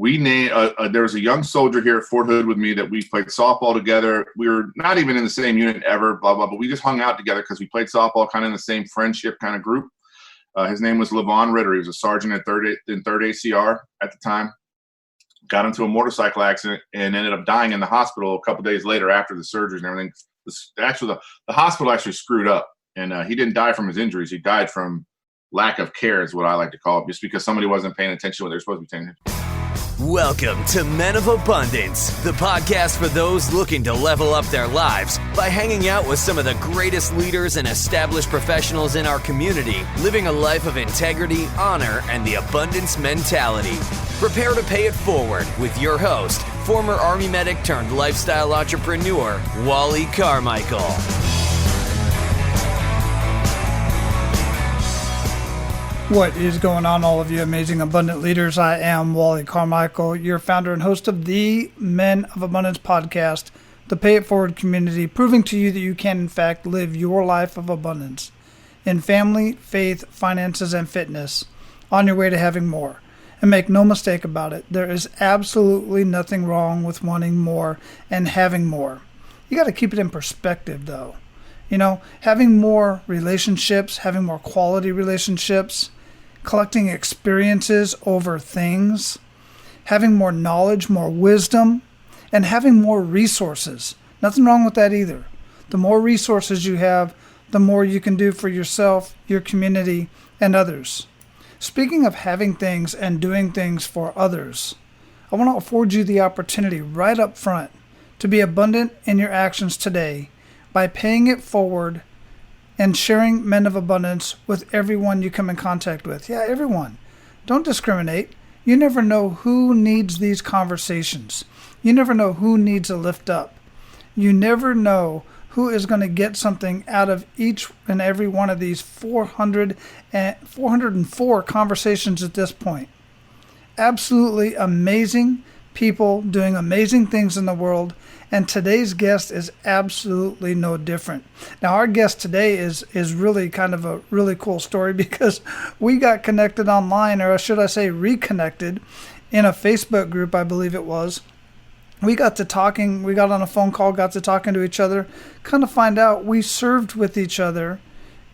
there was a young soldier here at Fort Hood with me that we played softball together. We were not even in the same unit ever, blah, blah, but we just hung out together because we played softball kind of in the same friendship kind of group. His name was Levon Ritter. He was a sergeant in 3rd ACR at the time. Got into a motorcycle accident and ended up dying in the hospital a couple days later after the surgeries and everything. The hospital actually screwed up, and he didn't die from his injuries. He died from lack of care is what I like to call it, just because somebody wasn't paying attention to what they're supposed to be paying attention. Welcome to Men of Abundance, the podcast for those looking to level up their lives by hanging out with some of the greatest leaders and established professionals in our community, living a life of integrity, honor, and the abundance mentality. Prepare to pay it forward with your host, former Army medic turned lifestyle entrepreneur, Wally Carmichael. What is going on, all of you amazing abundant leaders? I am Wally Carmichael, your founder and host of the Men of Abundance podcast, the Pay It Forward community, proving to you that you can, in fact, live your life of abundance in family, faith, finances, and fitness on your way to having more. And make no mistake about it, there is absolutely nothing wrong with wanting more and having more. You got to keep it in perspective, though. You know, having more relationships, having more quality relationships, collecting experiences over things, having more knowledge, more wisdom, and having more resources. Nothing wrong with that either. The more resources you have, the more you can do for yourself, your community, and others. Speaking of having things and doing things for others, I want to afford you the opportunity right up front to be abundant in your actions today by paying it forward and sharing Men of Abundance with everyone you come in contact with. Yeah, everyone. Don't discriminate. You never know who needs these conversations. You never know who needs a lift up. You never know who is going to get something out of each and every one of these 404 conversations at this point. Absolutely amazing people doing amazing things in the world. And today's guest is absolutely no different. Now, our guest today is really kind of a really cool story because we got connected online, or should I say reconnected, in a Facebook group, I believe it was. We got to talking, we got on a phone call, got to talking to each other, kind of find out we served with each other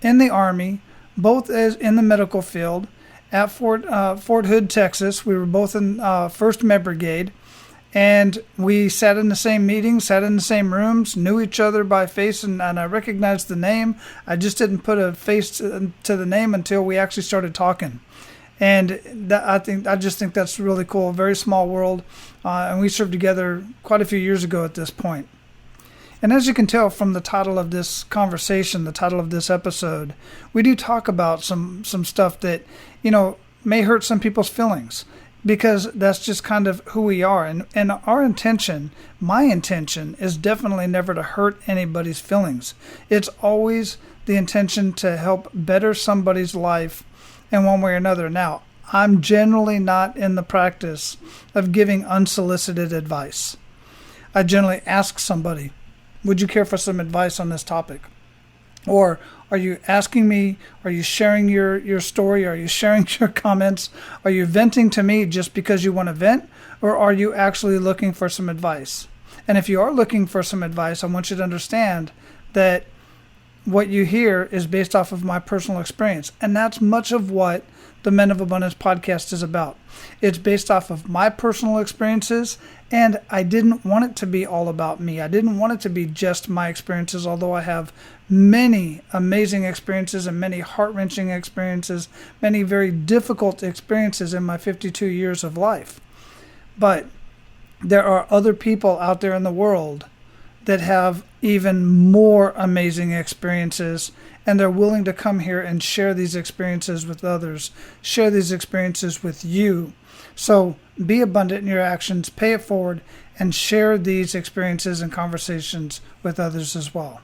in the Army, both as in the medical field, at Fort Hood, Texas. We were both in 1st Med Brigade. And we sat in the same meetings, sat in the same rooms, knew each other by face, and I recognized the name. I just didn't put a face to the name until we actually started talking. And I just think that's really cool. A very small world, and we served together quite a few years ago at this point. And as you can tell from the title of this conversation, the title of this episode, we do talk about some stuff that, you know, may hurt some people's feelings, because that's just kind of who we are. And our intention, my intention, is definitely never to hurt anybody's feelings. It's always the intention to help better somebody's life in one way or another. Now, I'm generally not in the practice of giving unsolicited advice. I generally ask somebody, would you care for some advice on this topic? Or are you asking me, are you sharing your story? Are you sharing your comments? Are you venting to me just because you want to vent? Or are you actually looking for some advice? And if you are looking for some advice, I want you to understand that what you hear is based off of my personal experience. And that's much of what the Men of Abundance podcast is about. It's based off of my personal experiences, and I didn't want it to be all about me. I didn't want it to be just my experiences, although I have many amazing experiences and many heart-wrenching experiences, many very difficult experiences in my 52 years of life. But there are other people out there in the world that have even more amazing experiences, and they're willing to come here and share these experiences with others, share these experiences with you. So be abundant in your actions, pay it forward, and share these experiences and conversations with others as well.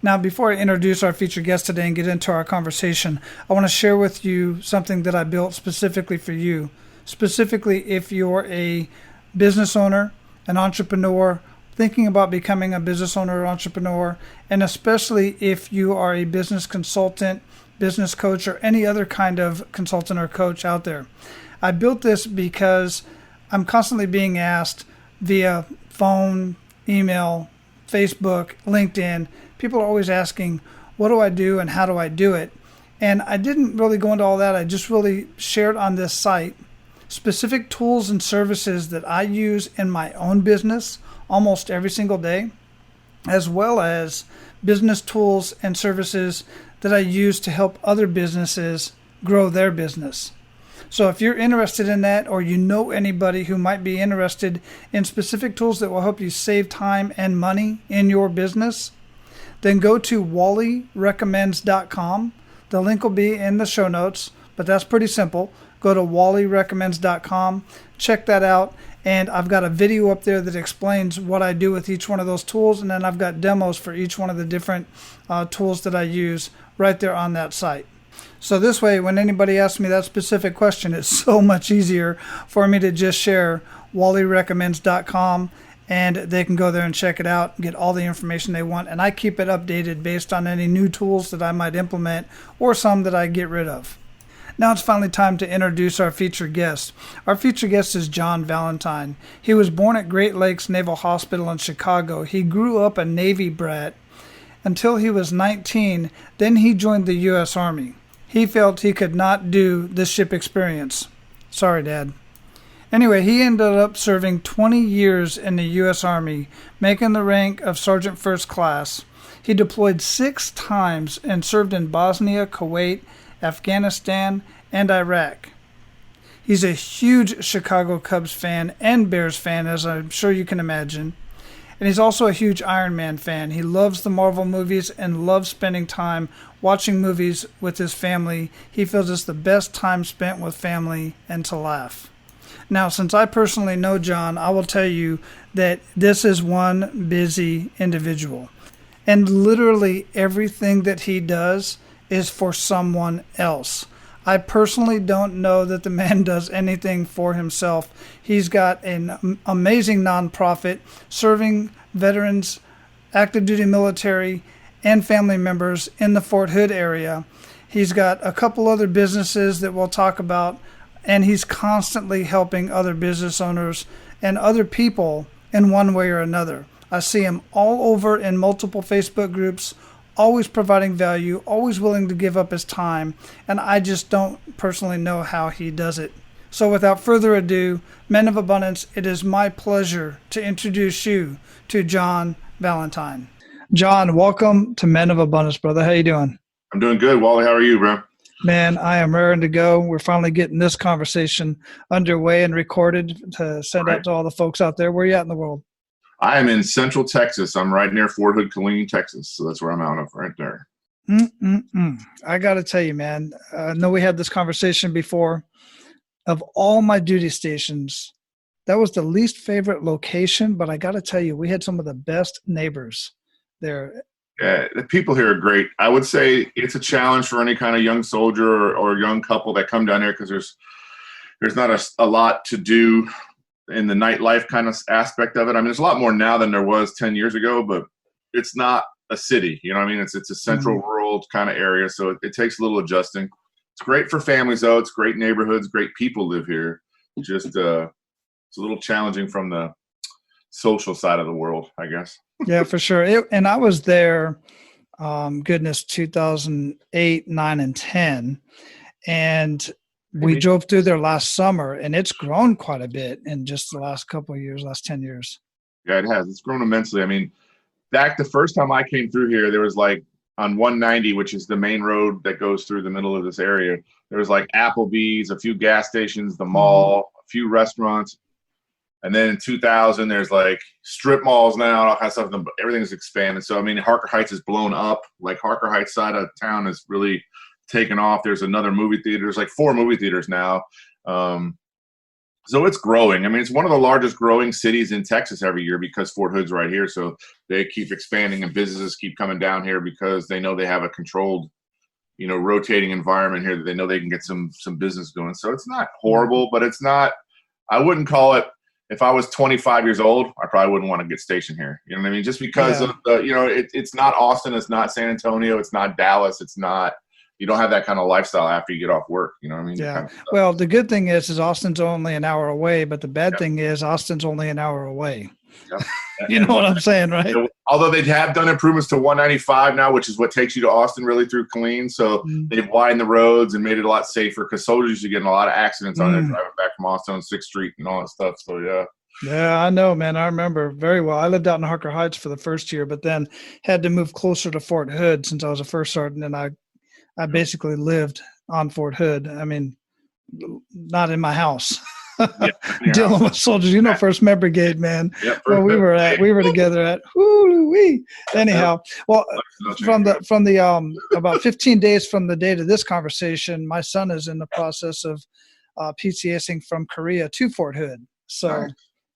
Now, before I introduce our featured guest today and get into our conversation, I want to share with you something that I built specifically for you, specifically if you're a business owner, an entrepreneur, thinking about becoming a business owner or entrepreneur, and especially if you are a business consultant, business coach, or any other kind of consultant or coach out there. I built this because I'm constantly being asked via phone, email, Facebook, LinkedIn. People are always asking, what do I do and how do I do it? And I didn't really go into all that. I just really shared on this site specific tools and services that I use in my own business almost every single day, as well as business tools and services that I use to help other businesses grow their business. So if you're interested in that, or you know anybody who might be interested in specific tools that will help you save time and money in your business, then go to wallyrecommends.com. The link will be in the show notes, but that's pretty simple. Go to wallyrecommends.com, check that out, and I've got a video up there that explains what I do with each one of those tools, and then I've got demos for each one of the different tools that I use right there on that site. So this way, when anybody asks me that specific question, it's so much easier for me to just share wallyrecommends.com, and they can go there and check it out and get all the information they want. And I keep it updated based on any new tools that I might implement or some that I get rid of. Now it's finally time to introduce our featured guest. Our featured guest is John Valentine. He was born at Great Lakes Naval Hospital in Chicago. He grew up a Navy Brat until he was 19. Then he joined the U.S. Army. He felt he could not do the ship experience. Sorry, Dad. Anyway, he ended up serving 20 years in the U.S. Army, making the rank of Sergeant First Class. He deployed 6 times and served in Bosnia, Kuwait, Afghanistan, and Iraq. He's a huge Chicago Cubs fan and Bears fan, as I'm sure you can imagine. And he's also a huge Iron Man fan. He loves the Marvel movies and loves spending time watching movies with his family. He feels it's the best time spent with family and to laugh. Now, since I personally know John, I will tell you that this is one busy individual. And literally everything that he does is for someone else. I personally don't know that the man does anything for himself. He's got an amazing nonprofit serving veterans, active duty military, and family members in the Fort Hood area. He's got a couple other businesses that we'll talk about, and he's constantly helping other business owners and other people in one way or another. I see him all over in multiple Facebook groups, always providing value, always willing to give up his time, and I just don't personally know how he does it. So without further ado, Men of Abundance, it is my pleasure to introduce you to John Valentine. John, welcome to Men of Abundance, brother. How you doing? I'm doing good. Wally, how are you, bro? Man, I am raring to go. We're finally getting this conversation underway and recorded to send out to all the folks out there. Where are you at in the world? I am in Central Texas. I'm right near Fort Hood, Killeen, Texas. So that's where I'm out of right there. I got to tell you, man, I know we had this conversation before. Of all my duty stations, that was the least favorite location, but I got to tell you, we had some of the best neighbors there. Yeah, the people here are great. I would say it's a challenge for any kind of young soldier or young couple that come down here because there's not a lot to do in the nightlife kind of aspect of it. I mean, there's a lot more now than there was 10 years ago, but it's not a city. You know what I mean? It's a central rural kind of area, so it takes a little adjusting. It's great for families, though. It's great neighborhoods. Great people live here. Just it's a little challenging from the social side of the world, I guess. Yeah, for sure. And I was there, 2008, 9, and 10. And we drove through there last summer, and it's grown quite a bit in just the last couple of years, last 10 years. Yeah, it has. It's grown immensely. I mean, back the first time I came through here, there was like on 190, which is the main road that goes through the middle of this area, there was like Applebee's, a few gas stations, the mall, a few restaurants. And then in 2000, there's like strip malls now and all kinds of stuff. Everything's expanded. So, I mean, Harker Heights is blown up. Like Harker Heights side of town is really taken off. There's another movie theater. There's like 4 movie theaters now. So it's growing. I mean, it's one of the largest growing cities in Texas every year because Fort Hood's right here. So they keep expanding and businesses keep coming down here because they know they have a controlled, rotating environment here that they know they can get some business going. So it's not horrible, but it's not, I wouldn't call it, if I was 25 years old, I probably wouldn't want to get stationed here. You know what I mean? Just because of the, it's not Austin, it's not San Antonio, it's not Dallas, it's not you don't have that kind of lifestyle after you get off work. You know what I mean? Yeah. Kind of Well, the good thing is Austin's only an hour away, but the bad Yep. thing is Austin's only an hour away. Yep. You know what I'm saying, right? Although they have done improvements to 195 now, which is what takes you to Austin really through Killeen. So they've widened the roads and made it a lot safer because soldiers used to get in a lot of accidents on there driving back from Austin on 6th Street and all that stuff. So, yeah. Yeah, I know, man. I remember very well. I lived out in Harker Heights for the first year, but then had to move closer to Fort Hood since I was a first sergeant, and I basically lived on Fort Hood. I mean, not in my house. Dealing with soldiers, you know, First Med Brigade, man. Yep, well, we were together at whoo-wee. Anyhow, well, from the about 15 days from the date of this conversation, my son is in the process of PCSing from Korea to Fort Hood. So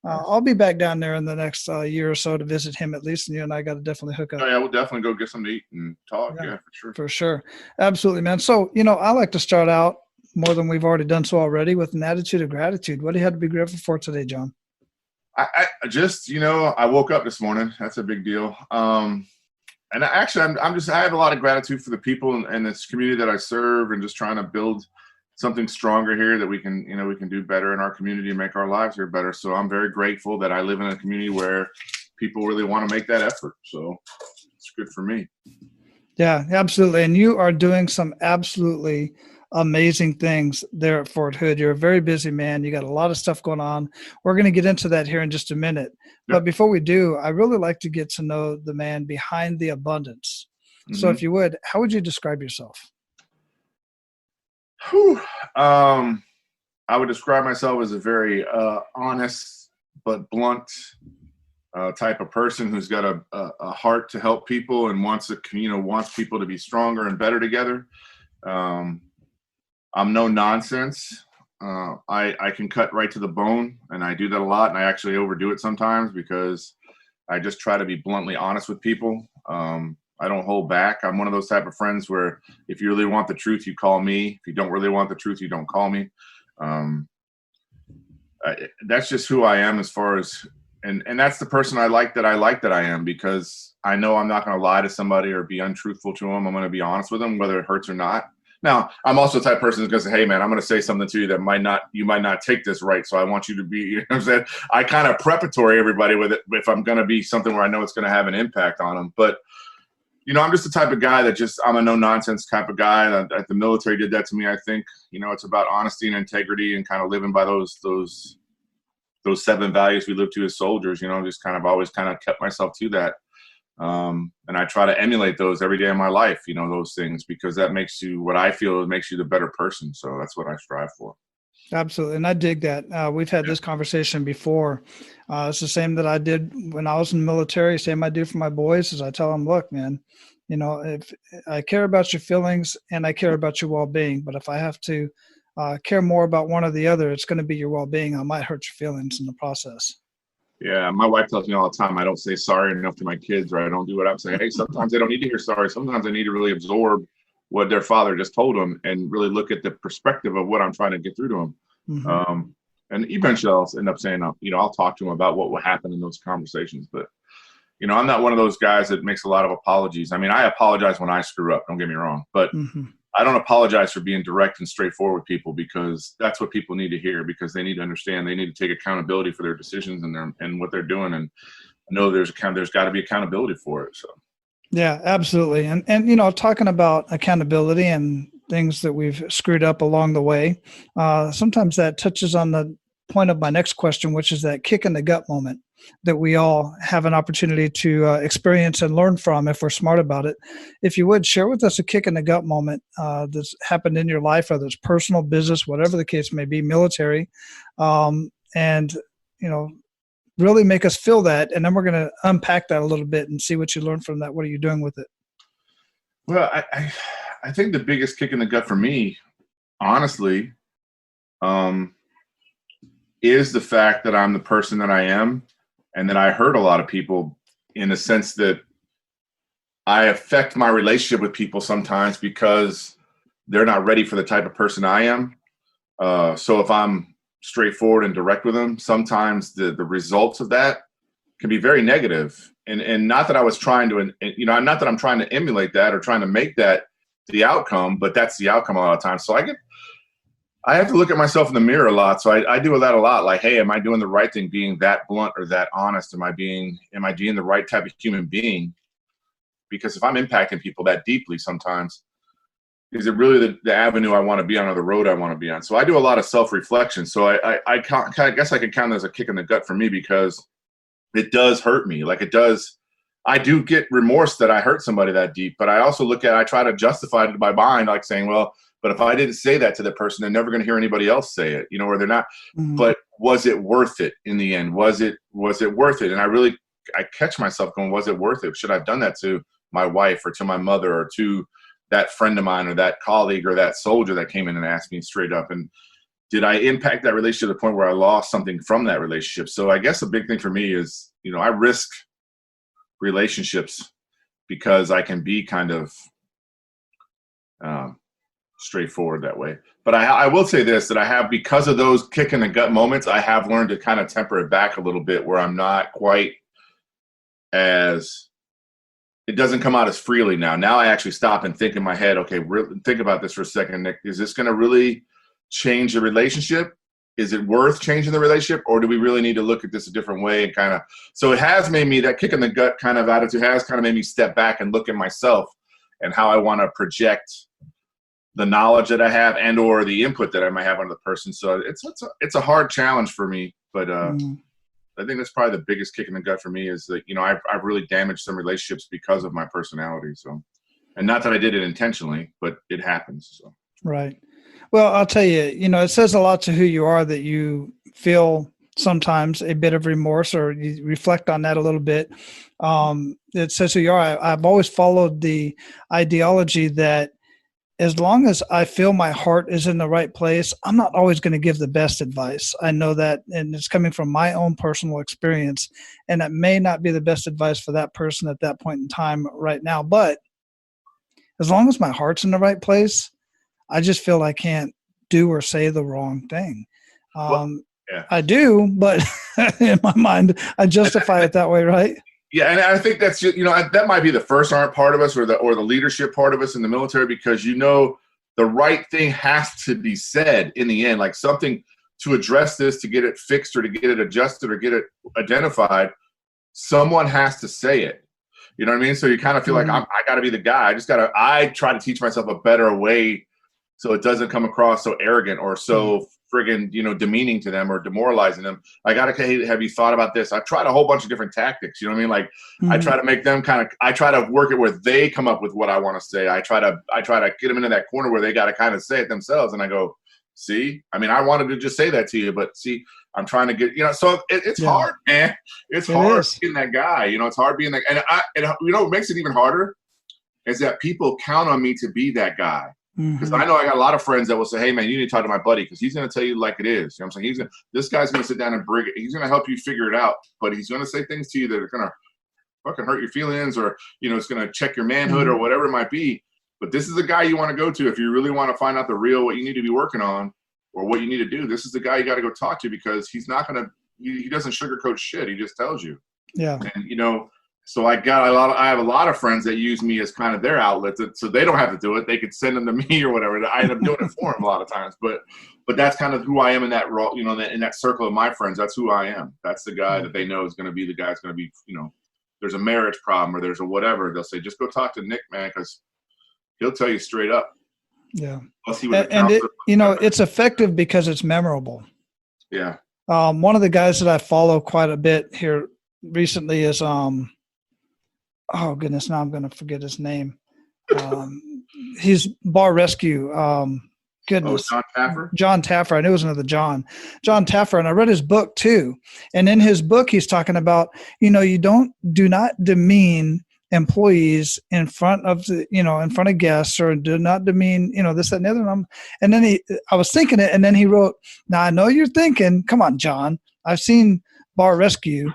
I'll be back down there in the next year or so to visit him at least, and you and I got to definitely hook up. Oh, yeah, we'll definitely go get something to eat and talk. Yeah, for sure. For sure. Absolutely, man. So, you know, I like to start out more than we've already done so already with an attitude of gratitude. What do you have to be grateful for today, John? I just, you know, I woke up this morning. That's a big deal. And actually, I have a lot of gratitude for the people in this community that I serve and just trying to build something stronger here that we can do better in our community and make our lives here better. So I'm very grateful that I live in a community where people really want to make that effort. So it's good for me. Yeah, absolutely. And you are doing some absolutely amazing things there at Fort Hood. You're a very busy man. You got a lot of stuff going on. We're going to get into that here in just a minute. Yep. But before we do, I really like to get to know the man behind the abundance. So if you would, how would you describe yourself? I would describe myself as a very honest but blunt type of person who's got a heart to help people and wants people to be stronger and better together. I'm no nonsense. I can cut right to the bone, and I do that a lot, and I actually overdo it sometimes because I just try to be bluntly honest with people. I don't hold back. I'm one of those type of friends where if you really want the truth, you call me. If you don't really want the truth, you don't call me. That's just who I am as far as, and that's the person I like that I am, because I know I'm not going to lie to somebody or be untruthful to them. I'm going to be honest with them, whether it hurts or not. Now, I'm also the type of person who's going to say, hey, man, I'm going to say something to you that you might not take this right. So I want you to be, you know what I'm saying? I kind of preparatory everybody with it if I'm going to be something where I know it's going to have an impact on them. But you know, I'm just the type of guy that I'm a no-nonsense type of guy. The military did that to me, I think. You know, it's about honesty and integrity and kind of living by those 7 values we live to as soldiers. You know, just kind of always kind of kept myself to that. And I try to emulate those every day of my life, you know, those things, because that makes you, what I feel, it makes you the better person. So that's what I strive for. Absolutely. And I dig that. We've had this conversation before. It's the same that I did when I was in the military. Same I do for my boys is I tell them, look, man, you know, if I care about your feelings and I care about your well-being, but if I have to care more about one or the other, it's going to be your well-being. I might hurt your feelings in the process. Yeah, my wife tells me all the time, I don't say sorry enough to my kids, or I don't do what I'm saying. Hey, sometimes they don't need to hear sorry. Sometimes they need to really absorb what their father just told them and really look at the perspective of what I'm trying to get through to them. And eventually I'll end up saying, you know, I'll talk to them about what will happen in those conversations. But, you know, I'm not one of those guys that makes a lot of apologies. I mean, I apologize when I screw up, don't get me wrong, but I don't apologize for being direct and straightforward with people, because that's what people need to hear, because they need to understand, they need to take accountability for their decisions and what they're doing. And I know there's got to be accountability for it. So. Yeah, absolutely. And, you know, talking about accountability and things that we've screwed up along the way, sometimes that touches on the point of my next question, which is that kick in the gut moment that we all have an opportunity to experience and learn from if we're smart about it. If you would, share with us a kick in the gut moment that's happened in your life, whether it's personal, business, whatever the case may be, military, and, you know, really make us feel that. And then we're going to unpack that a little bit and see what you learned from that. What are you doing with it? Well, I think the biggest kick in the gut for me, honestly, is the fact that I'm the person that I am, and that I hurt a lot of people in the sense that I affect my relationship with people sometimes because they're not ready for the type of person I am. So if I'm straightforward and direct with them, sometimes the results of that can be very negative. And not that I was trying to, you know, not that I'm trying to emulate that or trying to make that the outcome, but that's the outcome a lot of times. So I have to look at myself in the mirror a lot. So I do that a lot. Like, hey, am I doing the right thing, being that blunt or that honest? Am I being the right type of human being? Because if I'm impacting people that deeply sometimes, is it really the avenue I want to be on or the road I want to be on? So I do a lot of self-reflection. So I guess I can count it as a kick in the gut for me, because it does hurt me. Like it does. I do get remorse that I hurt somebody that deep, but I also I try to justify it in my mind, like saying, well, but if I didn't say that to the person, they're never going to hear anybody else say it, or they're not. Mm-hmm. But was it worth it in the end? Was it worth it? And I catch myself going, was it worth it? Should I have done that to my wife or to my mother or to that friend of mine or that colleague or that soldier that came in and asked me straight up? And did I impact that relationship to the point where I lost something from that relationship? So I guess a big thing for me is, I risk relationships because I can be kind of straightforward that way. But I will say this, that I have, because of those kick in the gut moments, I have learned to kind of temper it back a little bit, where I'm not quite it doesn't come out as freely now. Now I actually stop and think in my head, okay, think about this for a second, Nick. Is this going to really change the relationship? Is it worth changing the relationship? Or do we really need to look at this a different way? And kind of, so it has made me, that kick in the gut kind of attitude has kind of made me step back and look at myself and how I want to project the knowledge that I have and or the input that I might have on the person. So it's a hard challenge for me, but I think that's probably the biggest kick in the gut for me, is that, I've really damaged some relationships because of my personality. So, and not that I did it intentionally, but it happens. So. Right. Well, I'll tell you, it says a lot to who you are that you feel sometimes a bit of remorse, or you reflect on that a little bit. It says who you are. I've always followed the ideology that as long as I feel my heart is in the right place, I'm not always going to give the best advice. I know that, and it's coming from my own personal experience, and it may not be the best advice for that person at that point in time right now. But as long as my heart's in the right place, I just feel I can't do or say the wrong thing. I do, but in my mind, I justify it that way, right? Yeah, and I think that's just, that might be the first part of us, or the leadership part of us in the military, because the right thing has to be said in the end, like something to address this, to get it fixed or to get it adjusted or get it identified. Someone has to say it. You know what I mean? So you kind of feel like I got to be the guy. I try to teach myself a better way so it doesn't come across so arrogant or so friggin', demeaning to them or demoralizing them. I got to, hey, have you thought about this? I've tried a whole bunch of different tactics. You know what I mean? Like I try to make them I try to work it where they come up with what I want to say. I try to get them into that corner where they got to kind of say it themselves. And I go, see, I mean, I wanted to just say that to you, but see, I'm trying to get, so it's hard, man. It's hard being that guy. It's hard being that, and what makes it even harder is that people count on me to be that guy. Because I know I got a lot of friends that will say, hey, man, you need to talk to my buddy because he's going to tell you like it is. You know what I'm saying? This guy's going to sit down and bring it. He's going to help you figure it out, but he's going to say things to you that are going to fucking hurt your feelings, or, it's going to check your manhood or whatever it might be. But this is the guy you want to go to if you really want to find out the real, what you need to be working on or what you need to do. This is the guy you got to go talk to, because he's not going to, he doesn't sugarcoat shit. He just tells you. Yeah. And, so I have a lot of friends that use me as kind of their outlet, so they don't have to do it. They could send them to me or whatever. I end up doing it for them a lot of times. But that's kind of who I am in that role, in that circle of my friends. That's who I am. That's the guy that they know is going to be the guy that's going to be, there's a marriage problem or there's a whatever. They'll say, just go talk to Nick, man, because he'll tell you straight up. Yeah. It's effective because it's memorable. Yeah. One of the guys that I follow quite a bit here recently is oh goodness, now I'm going to forget his name. He's Bar Rescue. Goodness. Oh, John Taffer? John Taffer. I knew it was another John. John Taffer. And I read his book too. And in his book, he's talking about, you do not demean employees in front of in front of guests, or do not demean, this, that, and the other. And then I was thinking it, and then he wrote, now I know you're thinking, come on, John, I've seen Bar Rescue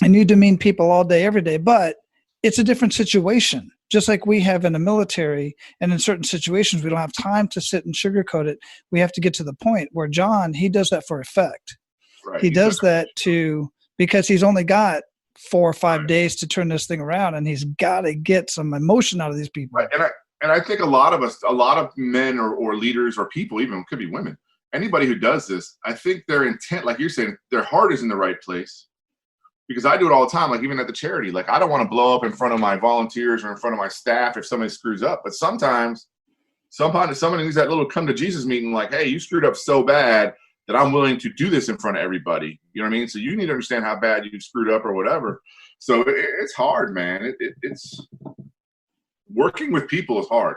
and you demean people all day, every day, but it's a different situation, just like we have in the military. And in certain situations, we don't have time to sit and sugarcoat it. We have to get to the point where John, he does that for effect. Right. He does that because he's only got 4 or 5 days to turn this thing around, and he's got to get some emotion out of these people. Right. And I think a lot of men or leaders or people, even could be women, anybody who does this, I think their intent, like you're saying, their heart is in the right place. Because I do it all the time, like even at the charity, like I don't want to blow up in front of my volunteers or in front of my staff if somebody screws up. But sometimes somebody needs that little come to Jesus meeting, like, hey, you screwed up so bad that I'm willing to do this in front of everybody. You know what I mean? So you need to understand how bad you screwed up or whatever. So it's hard, man. It's working with people is hard.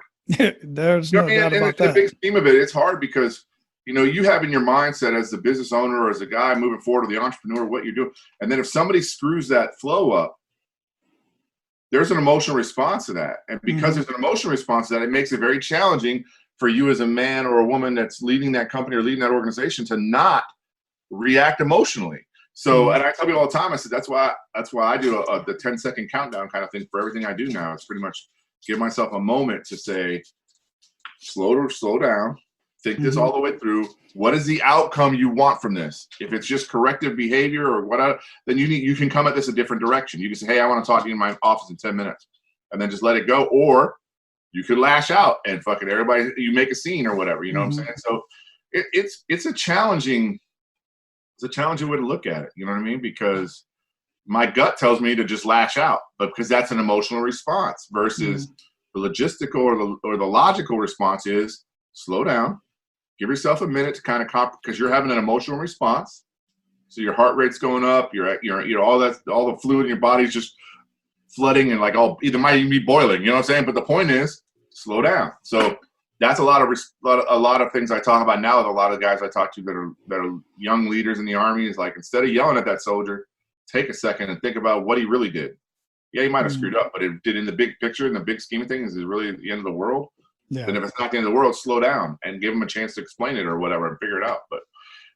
There's no doubt about that. The big scheme of it, it's hard because you have in your mindset as the business owner or as a guy moving forward or the entrepreneur what you're doing. And then if somebody screws that flow up, there's an emotional response to that. And because there's an emotional response to that, it makes it very challenging for you as a man or a woman that's leading that company or leading that organization to not react emotionally. So, and I tell people all the time, I said, that's why I do the 10-second countdown kind of thing for everything I do now. It's pretty much give myself a moment to say, slow down. Think this all the way through. What is the outcome you want from this? If it's just corrective behavior or what, then you can come at this a different direction. You can say, hey, I want to talk to you in my office in 10 minutes, and then just let it go. Or you could lash out and fucking everybody, you make a scene or whatever. You know what I'm saying? So it's a challenging way to look at it. You know what I mean? Because my gut tells me to just lash out, but because that's an emotional response versus the logistical or the logical response is slow down. Give yourself a minute to kind of because you're having an emotional response. So your heart rate's going up. You're all the fluid in your body's just flooding and like either might even be boiling. You know what I'm saying? But the point is, slow down. So that's a lot of things I talk about now with a lot of guys I talk to that are young leaders in the Army. Is like instead of yelling at that soldier, take a second and think about what he really did. Yeah, he might have screwed up, but it did in the big picture, in the big scheme of things, is it really the end of the world? Yeah. Then if it's not the end of the world, slow down and give them a chance to explain it or whatever and figure it out. But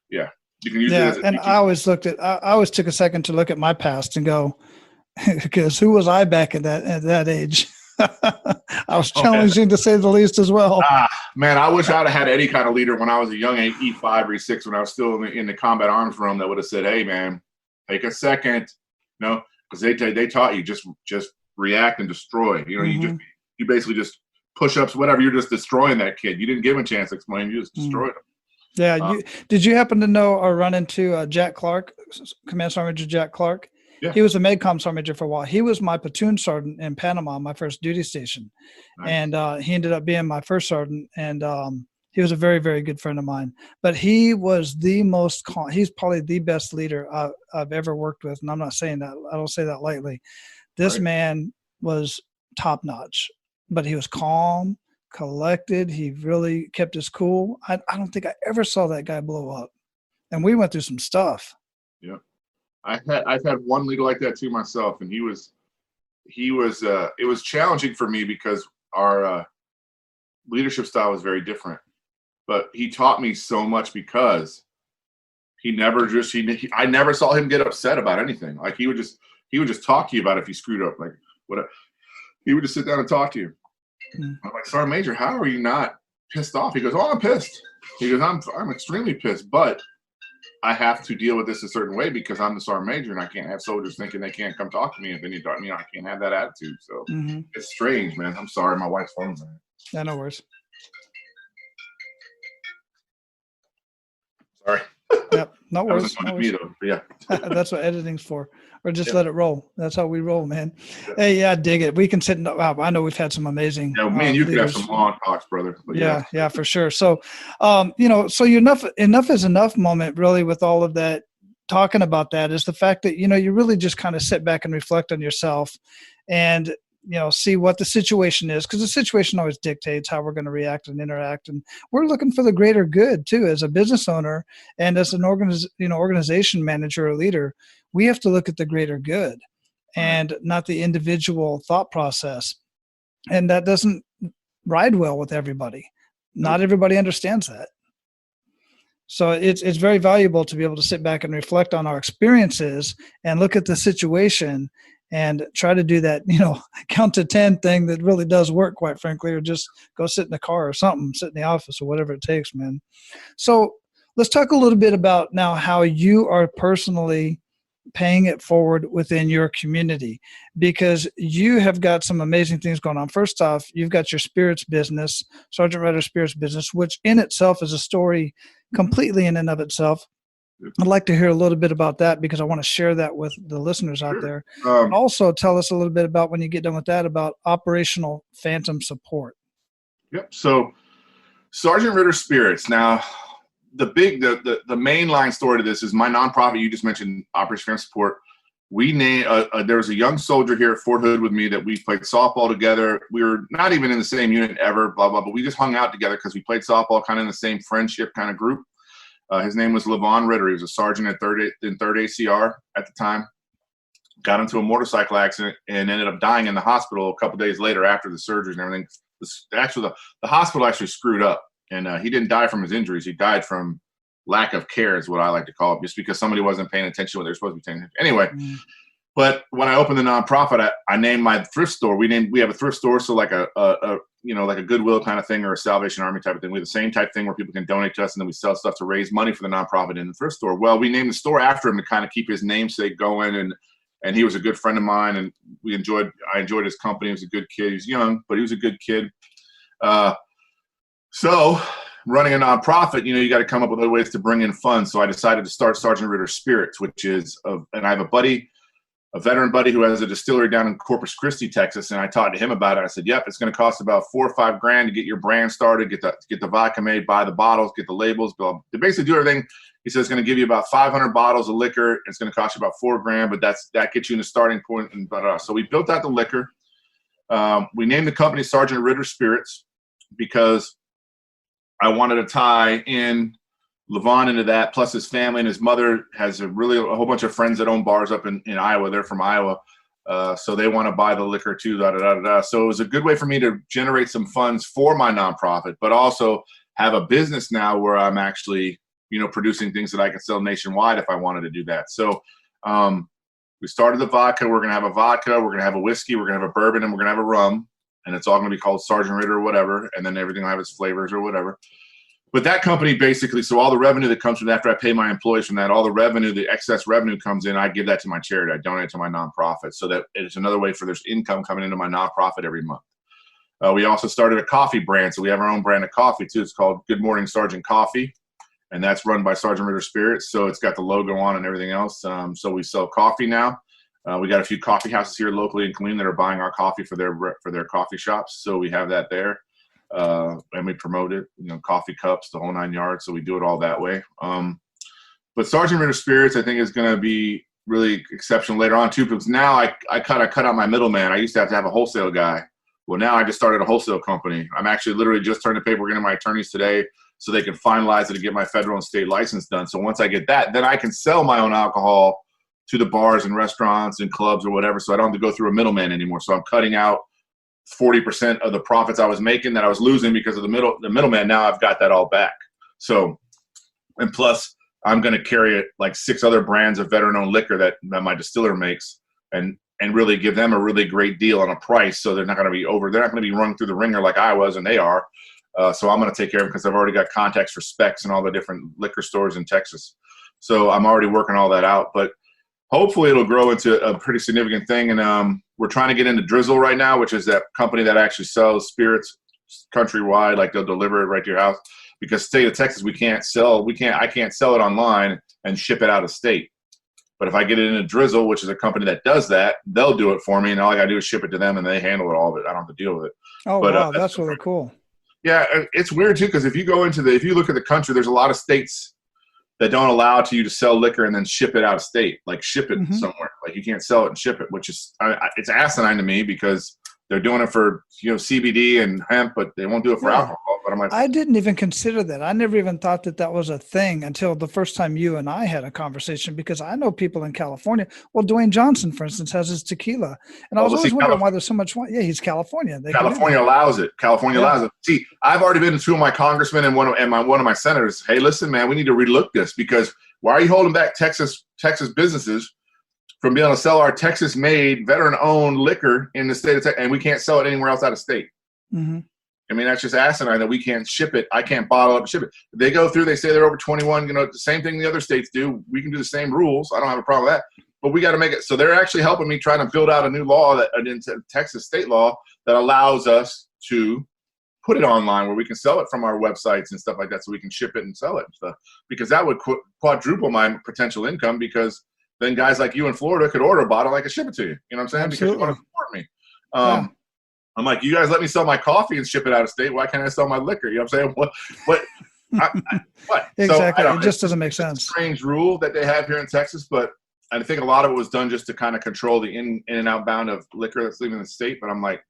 yeah, you can use it as a and I always took a second to look at my past and go, because who was I back at that age? I was challenging to say the least as well. Man, I wish I'd have had any kind of leader when I was a young E5 or E6 when I was still in the combat arms room that would have said, hey man, take a second. Because they taught you just react and destroy. You basically just push-ups, whatever, you're just destroying that kid. You didn't give him a chance to explain, you just destroyed him. Yeah. Did you happen to know or run into Jack Clark, Command Sergeant Major Jack Clark? Yeah. He was a MedCom Sergeant Major for a while. He was my platoon sergeant in Panama, my first duty station. Nice. And he ended up being my first sergeant. And he was a very, very good friend of mine. But he was he's probably the best leader I've ever worked with. And I'm not saying that. I don't say that lightly. This man was top-notch. But he was calm, collected. He really kept his cool. I don't think I ever saw that guy blow up. And we went through some stuff. Yeah. I've had one leader like that too myself. And it was challenging for me because our leadership style was very different. But he taught me so much because I never saw him get upset about anything. Like he would just talk to you about if you screwed up, like whatever. He would just sit down and talk to you. I'm like, Sergeant Major, how are you not pissed off? He goes, oh, I'm pissed. He goes, I'm extremely pissed, but I have to deal with this a certain way because I'm the Sergeant Major and I can't have soldiers thinking they can't come talk to me if they need to. I can't have that attitude. So it's strange, man. I'm sorry. My wife's phone's on. Yeah, no worries. Sorry. Yep, no worries. No worries. Me, though, yeah. That's what editing's for. Or just let it roll. That's how we roll, man. Yeah. Hey, yeah, I dig it. We can sit. I know we've had some amazing. Yeah, man, you could have some long talks, brother. But yeah, for sure. So, so enough is enough moment really with all of that. Talking about that is the fact that you really just kind of sit back and reflect on yourself, and see what the situation is, because the situation always dictates how we're going to react and interact. And we're looking for the greater good too, as a business owner and as an organization manager or leader. We have to look at the greater good and not the individual thought process. And that doesn't ride well with everybody. Not everybody understands that. So it's very valuable to be able to sit back and reflect on our experiences and look at the situation and try to do that, count to 10 thing that really does work, quite frankly, or just go sit in the car or something, sit in the office or whatever it takes, man. So let's talk a little bit about now how you are personally paying it forward within your community, because you have got some amazing things going on. First off, you've got your spirits business, Sergeant Ritter Spirits business, which in itself is a story completely in and of itself. I'd like to hear a little bit about that because I want to share that with the listeners out there. Also, tell us a little bit about, when you get done with that, about Operational Phantom Support. Yep. So Sergeant Ritter Spirits. Now, the mainline story to this is my nonprofit. You just mentioned Operation Phantom Support. We named there was a young soldier here at Fort Hood with me that we played softball together. We were not even in the same unit ever, blah, blah, but we just hung out together because we played softball kind of in the same friendship kind of group. His name was Levon Ritter. He was a sergeant in 3rd ACR at the time. Got into a motorcycle accident and ended up dying in the hospital a couple days later after the surgeries and everything. The hospital actually screwed up, and he didn't die from his injuries. He died from lack of care, is what I like to call it, just because somebody wasn't paying attention to what they're supposed to be paying attention. Anyway, but when I opened the nonprofit, I named my thrift store. We have a thrift store, so like a like a Goodwill kind of thing or a Salvation Army type of thing. We have the same type thing where people can donate to us, and then we sell stuff to raise money for the nonprofit in the thrift store. Well, we named the store after him to kind of keep his namesake going, and he was a good friend of mine, and I enjoyed his company. He was a good kid. He was young, but he was a good kid. So running a nonprofit, you got to come up with other ways to bring in funds. So I decided to start Sergeant Ritter Spirits, which is, and I have a veteran buddy who has a distillery down in Corpus Christi, Texas. And I talked to him about it. I said, yep, it's going to cost about $4 or $5 grand to get your brand started, get the vodka made, buy the bottles, get the labels, to basically do everything. He says it's going to give you about 500 bottles of liquor. It's going to cost you about $4 grand, but that gets you in the starting point. And so we built out the liquor. We named the company Sergeant Ritter Spirits because I wanted to tie in Levon into that, plus his family, and his mother has a whole bunch of friends that own bars up in Iowa. They're from Iowa. So they want to buy the liquor too, So it was a good way for me to generate some funds for my nonprofit, but also have a business now where I'm actually, producing things that I can sell nationwide if I wanted to do that. So we started the vodka. We're going to have a vodka. We're going to have a whiskey. We're going to have a bourbon, and we're going to have a rum. And it's all going to be called Sergeant Ritter or whatever. And then everything will have its flavors or whatever. But that company basically, so all the revenue that comes from that, after I pay my employees from that, all the revenue, the excess revenue comes in, I give that to my charity. I donate it to my nonprofit. So that it's another way for there's income coming into my nonprofit every month. We also started a coffee brand. So we have our own brand of coffee too. It's called Good Morning Sergeant Coffee. And that's run by Sergeant Ritter Spirits. So it's got the logo on and everything else. So we sell coffee now. We got a few coffee houses here locally in Killeen that are buying our coffee for their coffee shops. So we have that there. And we promote it, coffee cups, the whole 9 yards. So we do it all that way. But Sergeant Ritter Spirits, I think, is going to be really exceptional later on too, because now I cut out my middleman. I used to have a wholesale guy. Well, now I just started a wholesale company. I'm actually literally just turning the paperwork into my attorneys today so they can finalize it and get my federal and state license done. So once I get that, then I can sell my own alcohol to the bars and restaurants and clubs or whatever. So I don't have to go through a middleman anymore. So I'm cutting out 40% of the profits I was making that I was losing because of the middleman. Now I've got that all back. So, and plus I'm going to carry it like 6 other brands of veteran-owned liquor that my distiller makes and really give them a really great deal on a price. So they're not going to be they're not going to be run through the ringer like I was, and they are. So I'm going to take care of it because I've already got contacts for Specs and all the different liquor stores in Texas. So I'm already working all that out, but hopefully it'll grow into a pretty significant thing. And we're trying to get into Drizzle right now, which is that company that actually sells spirits countrywide. Like they'll deliver it right to your house, because state of Texas, I can't sell it online and ship it out of state. But if I get it in a Drizzle, which is a company that does that, they'll do it for me. And all I got to do is ship it to them and they handle it all of it. I don't have to deal with it. Oh, wow. That's really cool. Yeah. It's weird too, because if you look at the country, there's a lot of states that don't allow you to sell liquor and then ship it out of state, like ship it somewhere. Like you can't sell it and ship it, which is, it's asinine to me because they're doing it for, CBD and hemp, but they won't do it for alcohol. But I'm like, I didn't even consider that. I never even thought that was a thing until the first time you and I had a conversation, because I know people in California. Well, Dwayne Johnson, for instance, has his tequila. And I was always wondering why there's so much wine. Yeah, he's California. California allows it. Allows it. See, I've already been to 2 of my congressmen and one of my senators. Hey, listen, man, we need to relook this, because why are you holding back Texas businesses from being able to sell our Texas-made, veteran-owned liquor in the state of Texas, and we can't sell it anywhere else out of state? Mm-hmm. I mean, that's just asinine that we can't ship it. I can't bottle up and ship it. They go through, they say they're over 21, the same thing the other states do. We can do the same rules. I don't have a problem with that. but we got to make it. So they're actually helping me trying to build out a new law, Texas state law, that allows us to put it online where we can sell it from our websites and stuff like that, so we can ship it and sell it and stuff. Because that would quadruple my potential income, because then guys like you in Florida could order a bottle, I could ship it to you. You know what I'm saying? Absolutely. Because you want to support me. I'm like, you guys let me sell my coffee and ship it out of state. Why can't I sell my liquor? You know what I'm saying? What? Exactly. So, it just doesn't make sense. It's a strange rule that they have here in Texas, but I think a lot of it was done just to kind of control the in and outbound of liquor that's leaving the state. But I'm like,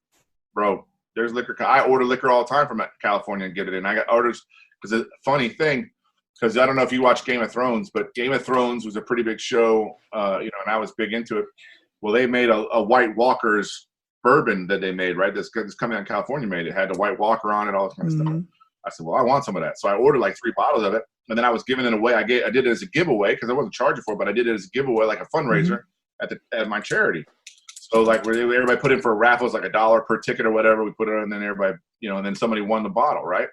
bro, there's liquor. I order liquor all the time from California and get it in. I got orders because a funny thing, because I don't know if you watch Game of Thrones, but Game of Thrones was a pretty big show, and I was big into it. Well, they made a White Walker's bourbon that they made, right? This coming out in California made. It had the White Walker on it, all this kind of stuff. I said, well, I want some of that. So I ordered like 3 bottles of it, and then I was giving it away. I did it as a giveaway because I wasn't charging for it, but I did it as a giveaway, like a fundraiser at my charity. So like everybody put in for a raffle, it's like $1 per ticket or whatever. We put it on, and then everybody, and then somebody won the bottle, right?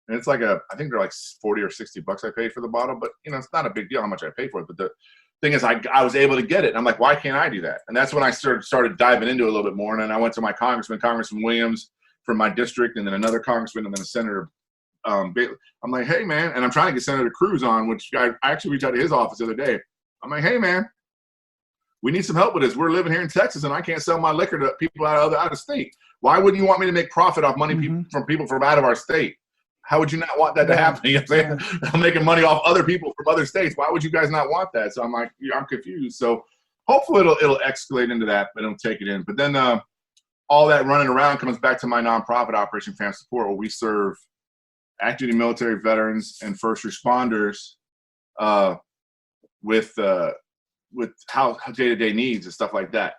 And it's like I think they're like $40 or $60 I paid for the bottle, but it's not a big deal how much I paid for it. But the thing is, I was able to get it. And I'm like, why can't I do that? And that's when I started diving into it a little bit more. And then I went to my Congressman Williams from my district, and then another congressman, and then a senator. I'm like, hey man, and I'm trying to get Senator Cruz on, which I actually reached out to his office the other day. I'm like, hey man, we need some help with this. We're living here in Texas, and I can't sell my liquor to people out of state. Why wouldn't you want me to make profit off money from people from out of our state? How would you not want that to happen? You know what I'm saying? I'm making money off other people from other states. Why would you guys not want that? So I'm like, I'm confused. So hopefully it'll escalate into that, but it'll take it in. But then all that running around comes back to my nonprofit, Operation Family Support, where we serve active duty military veterans and first responders with how day-to-day needs and stuff like that.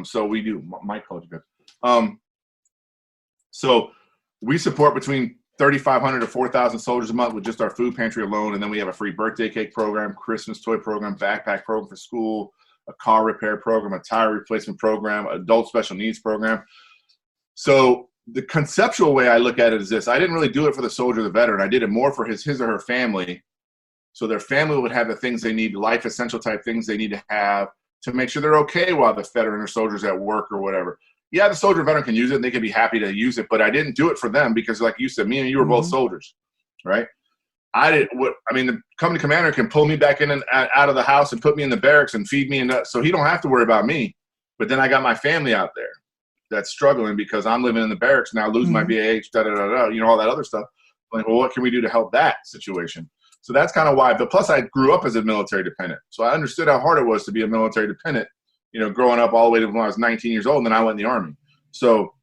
So we do. Mike called you guys. So we support between 3,500 to 4,000 soldiers a month with just our food pantry alone. And then we have a free birthday cake program, Christmas toy program, backpack program for school, a car repair program, a tire replacement program, adult special needs program. So the conceptual way I look at it is this: I didn't really do it for the soldier or the veteran. I did it more for his or her family. So their family would have the things they need, life essential type things they need to have to make sure they're okay while the veteran or soldier's at work or whatever. Yeah, the soldier or veteran can use it and they can be happy to use it, but I didn't do it for them because, like you said, me and you were both soldiers, right? The company commander can pull me back in and out of the house and put me in the barracks and feed me, so he don't have to worry about me. But then I got my family out there that's struggling because I'm living in the barracks now, losing my BAH, all that other stuff. Like, well, what can we do to help that situation? So that's kind of why. But plus, I grew up as a military dependent, so I understood how hard it was to be a military dependent. Growing up all the way to when I was 19 years old, and then I went in the Army. So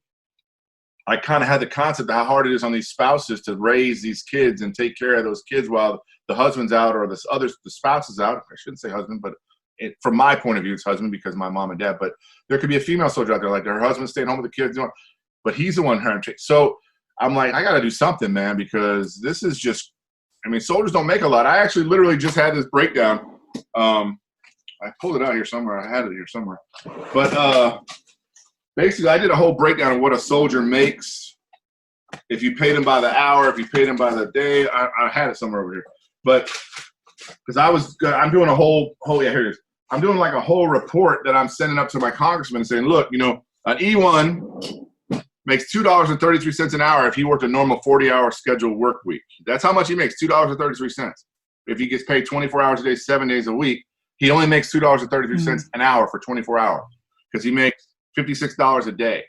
I kind of had the concept of how hard it is on these spouses to raise these kids and take care of those kids while the husband's out or the spouse is out. I shouldn't say husband, but from my point of view, it's husband because my mom and dad. But there could be a female soldier out there, like her husband's staying home with the kids, but he's the one having to. So I'm like, I got to do something, man, because this is just, soldiers don't make a lot. I actually literally just had this breakdown. I pulled it out here somewhere. I had it here somewhere. But basically, I did a whole breakdown of what a soldier makes if you pay them by the hour, if you pay them by the day. I had it somewhere over here. But because I'm doing here it is. I'm doing like a whole report that I'm sending up to my congressman and saying, look, an E1 makes $2.33 an hour if he worked a normal 40-hour scheduled work week. That's how much he makes, $2.33. If he gets paid 24 hours a day, 7 days a week, he only makes $2.33 an hour for 24 hours because he makes $56 a day.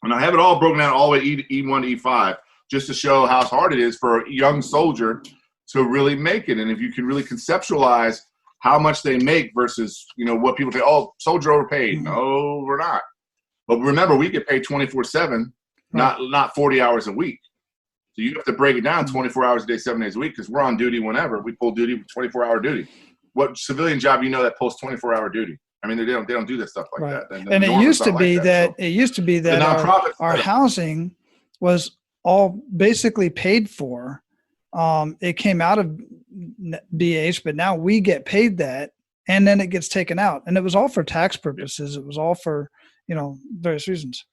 And I have it all broken down all the way to E1 to E5 just to show how hard it is for a young soldier to really make it. And if you can really conceptualize how much they make versus, what people say, oh, soldier overpaid. No, we're not. But remember, we get paid 24/7, not 40 hours a week. So you have to break it down 24 hours a day, 7 days a week because we're on duty whenever. We pull duty for 24-hour duty. What civilian job that pulls 24-hour duty? They don't do that stuff like that. And it used to be that our housing was all basically paid for. It came out of BH, but now we get paid that, and then it gets taken out. And it was all for tax purposes. It was all for, various reasons.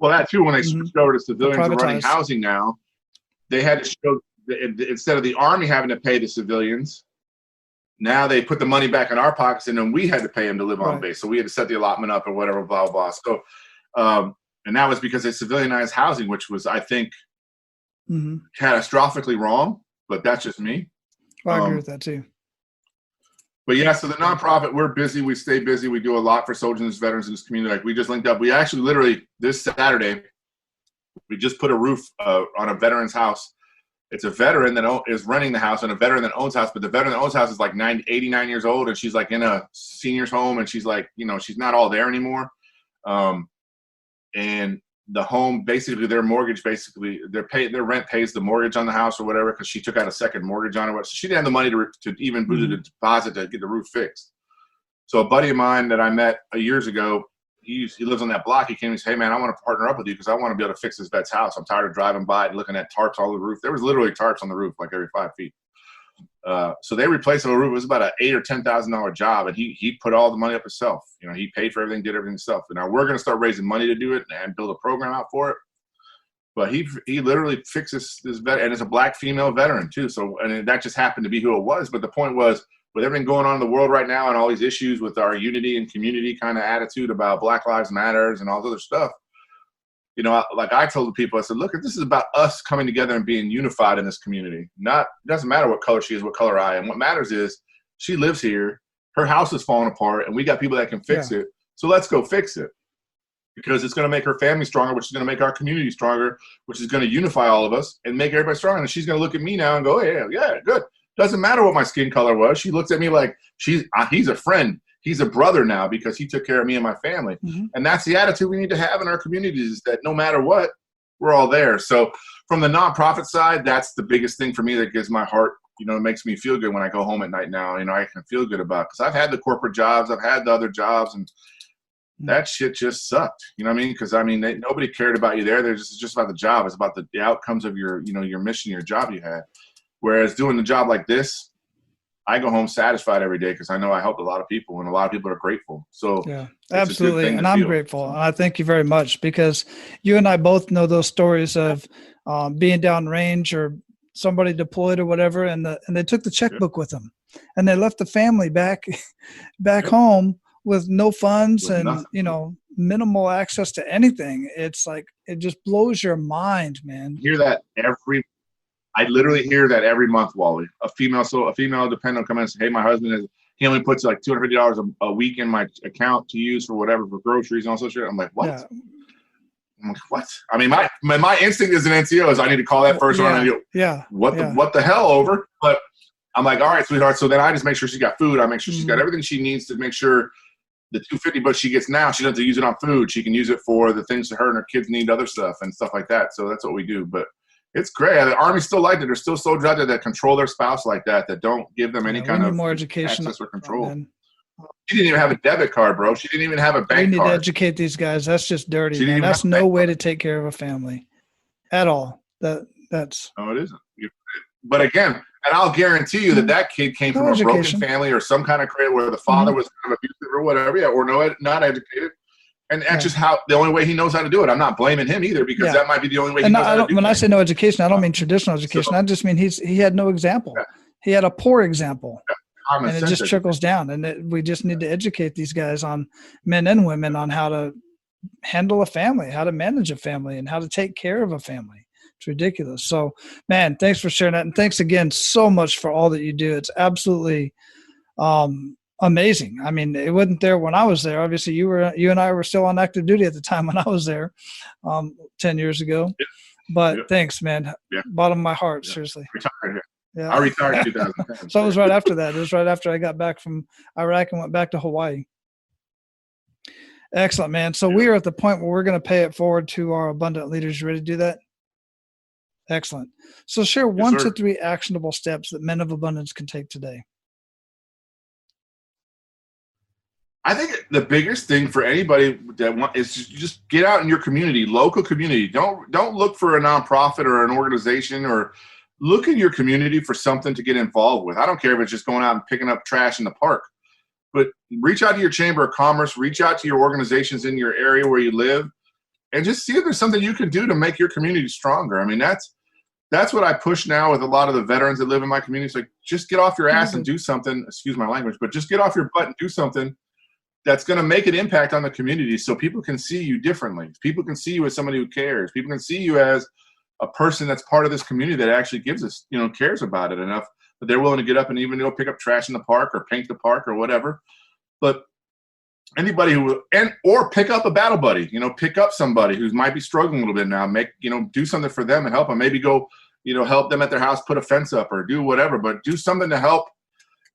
Well, that too, when they switched over to civilians and running housing now, they had to show, instead of the Army having to pay the civilians, now they put the money back in our pockets, and then we had to pay him to live on Right. base. So we had to set the allotment up or whatever, blah, blah, blah. So, and that was because they civilianized housing, which was, I think, catastrophically wrong, but that's just me. Well, I agree with that too. But yeah, so the nonprofit, we're busy. We stay busy. We do a lot for soldiers and veterans in this community. Like we just linked up. We actually literally this Saturday, we just put a roof on a veteran's house. It's a veteran that is renting the house and a veteran that owns the house. But the veteran that owns the house is like 89 years old, and she's like in a senior's home, and she's like, she's not all there anymore. And the home, basically their mortgage, their rent pays the mortgage on the house or whatever, because she took out a second mortgage on it. So she didn't have the money to even do the deposit to get the roof fixed. So a buddy of mine that I met years ago, he lives on that block. He came and said, "Hey man, I want to partner up with you because I want to be able to fix this vet's house. I'm tired of driving by and looking at tarps all over the roof." There was literally tarps on the roof like every 5 feet. So they replaced the roof. It was about an $8,000 or $10,000 job, and he put all the money up himself. He paid for everything, did everything himself. And now we're going to start raising money to do it and build a program out for it. But he literally fixes this vet, and it's a black female veteran too. So, and that just happened to be who it was. But the point was, with everything going on in the world right now and all these issues with our unity and community kind of attitude about Black Lives Matters and all this other stuff, like I told the people, I said, look, this is about us coming together and being unified in this community. It doesn't matter what color she is, what color I am. What matters is she lives here, her house is falling apart, and we got people that can fix it. So let's go fix it, because it's going to make her family stronger, which is going to make our community stronger, which is going to unify all of us and make everybody stronger. And she's going to look at me now and go, "Hey, yeah, good. Doesn't matter what my skin color was." She looks at me like he's a friend. He's a brother now because he took care of me and my family. And that's the attitude we need to have in our communities, is that no matter what, we're all there. So from the nonprofit side, that's the biggest thing for me that gives my heart, it makes me feel good when I go home at night now. I can feel good about, because I've had the corporate jobs, I've had the other jobs, and that shit just sucked. You know what I mean? Because nobody cared about you there. It's just about the job. It's about the outcomes of your mission, your job you had. Whereas doing the job like this, I go home satisfied every day because I know I helped a lot of people, and a lot of people are grateful. So yeah, absolutely. And I'm grateful. And I thank you very much, because you and I both know those stories of being downrange or somebody deployed or whatever, and they took the checkbook with them, and they left the family back home with no funds with and nothing. Minimal access to anything. It's like, it just blows your mind, man. I literally hear that every month, Wally. A female dependent will come in and say, "Hey, my husband he only puts like $250 a week in my account to use for whatever, for groceries and all sorts of shit." I'm like, "What?" Yeah. I'm like, "What?" I mean, my instinct as an NCO is I need to call that first one. What the hell, over? But I'm like, "All right, sweetheart." So then I just make sure she's got food. I make sure she's got everything she needs to make sure the $250 she gets now, she doesn't have to use it on food. She can use it for the things that her and her kids need, other stuff and stuff like that. So that's what we do. But it's great. The Army still like that. There's still soldiers out there that control their spouse like that don't give them any kind of more education, access or control. She didn't even have a debit card, bro. She didn't even have a bank card. We need to educate these guys. That's just dirty, man. That's no way to take care of a family at all. That's no, it isn't. But again, and I'll guarantee you that kid came from a broken family or some kind of credit where the father was kind of abusive or whatever, or not educated. And that's just the only way he knows how to do it. I'm not blaming him either, because that might be the only way he knows how to do it. When I say no education, I don't mean traditional education. I just mean he had no example. Yeah. He had a poor example. Yeah. And it just trickles down. And we just need to educate these guys, on men and women, on how to handle a family, how to manage a family, and how to take care of a family. It's ridiculous. So, man, thanks for sharing that. And thanks again so much for all that you do. It's absolutely amazing. I mean, it wasn't there when I was there. Obviously, you and I were still on active duty at the time when I was there 10 years ago. Yeah. But thanks, man. Yeah. Bottom of my heart, seriously. Yeah. I retired in 2010. So it was right after that. It was right after I got back from Iraq and went back to Hawaii. Excellent, man. So we are at the point where we're going to pay it forward to our abundant leaders. You ready to do that? Excellent. So share 1 to 3 actionable steps that men of abundance can take today. I think the biggest thing for anybody that is just get out in your community, local community. Don't look for a nonprofit or an organization, or look in your community for something to get involved with. I don't care if it's just going out and picking up trash in the park, but reach out to your chamber of commerce, reach out to your organizations in your area where you live, and just see if there's something you can do to make your community stronger. I mean, that's what I push now with a lot of the veterans that live in my community. It's like, just get off your ass and do something. Excuse my language, but just get off your butt and do something that's going to make an impact on the community so people can see you differently. People can see you as somebody who cares. People can see you as a person that's part of this community that actually gives us, cares about it enough that they're willing to get up and even pick up trash in the park or paint the park or whatever. But anybody or pick up a battle buddy, pick up somebody who might be struggling a little bit now, do something for them and help them. Maybe go, help them at their house, put a fence up or do whatever, but do something to help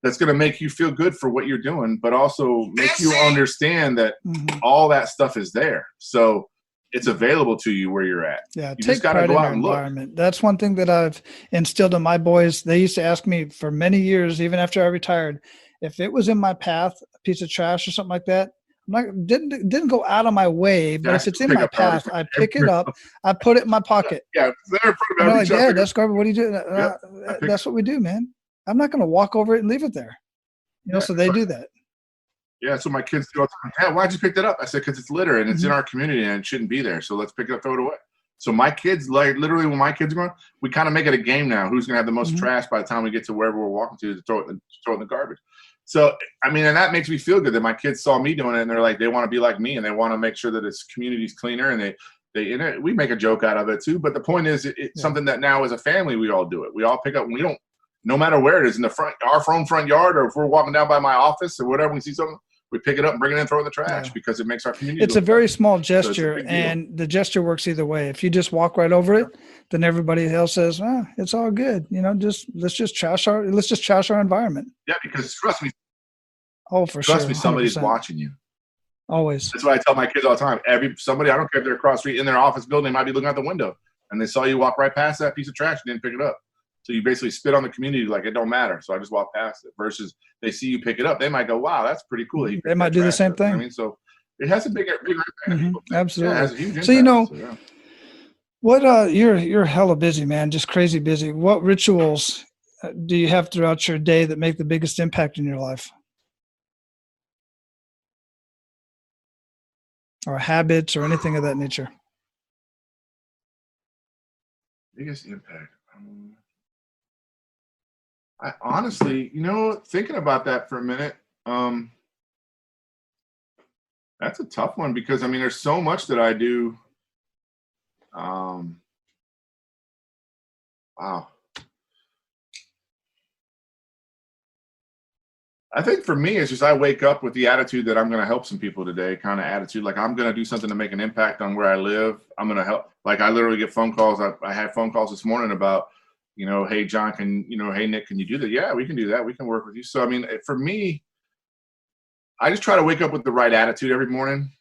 that's going to make you feel good for what you're doing, but also make you understand that all that stuff is there. So it's available to you where you're at. Yeah, you just got to go out and environment. Look. That's one thing that I've instilled in my boys. They used to ask me for many years, even after I retired, if it was in my path, a piece of trash or something like that, didn't go out of my way, but if it's in my path, I pick it up, I put it in my pocket. Yeah, it's there in front of I'm like, Dad, that's garbage. What are you doing? That's what we do, man. I'm not going to walk over it and leave it there. So they do that. Yeah, that's what my kids do all the time. Dad, why'd you pick that up? I said, because it's litter and it's in our community and it shouldn't be there. So let's pick it up, throw it away. So my kids, like literally when my kids are growing, we kind of make it a game now. Who's going to have the most trash by the time we get to wherever we're walking to throw it in the garbage. So, and that makes me feel good that my kids saw me doing it and they're like, they want to be like me and they want to make sure that this community's cleaner and we make a joke out of it too. But the point is it's something that now as a family, we all do it. We all pick up and no matter where it is in our front yard, or if we're walking down by my office or whatever, we see something, we pick it up and bring it in and throw it in the trash because it makes our community. It's a very small gesture, and the gesture works either way. If you just walk right over it, then everybody else says, it's all good. Let's just trash our environment. Yeah, because trust me. Oh, for sure. Trust me, somebody's watching you. Always. That's what I tell my kids all the time. Somebody, I don't care if they're across the street in their office building, they might be looking out the window, and they saw you walk right past that piece of trash and didn't pick it up. So you basically spit on the community like it don't matter. So I just walk past it. Versus they see you pick it up, they might go, "Wow, that's pretty cool." They might do the same thing. So it has a bigger impact. Absolutely. Yeah, it has a huge impact. What you're hella busy, man, just crazy busy. What rituals do you have throughout your day that make the biggest impact in your life? Or habits or anything of that nature? Biggest impact. I honestly, thinking about that for a minute, that's a tough one because there's so much that I do. Wow. I think for me, it's just I wake up with the attitude that I'm going to help some people today, kind of attitude. Like I'm going to do something to make an impact on where I live. I'm going to help. Like I literally get phone calls. I had phone calls this morning about, hey, John, hey, Nick, can you do that? Yeah, we can do that. We can work with you. So, for me, I just try to wake up with the right attitude every morning.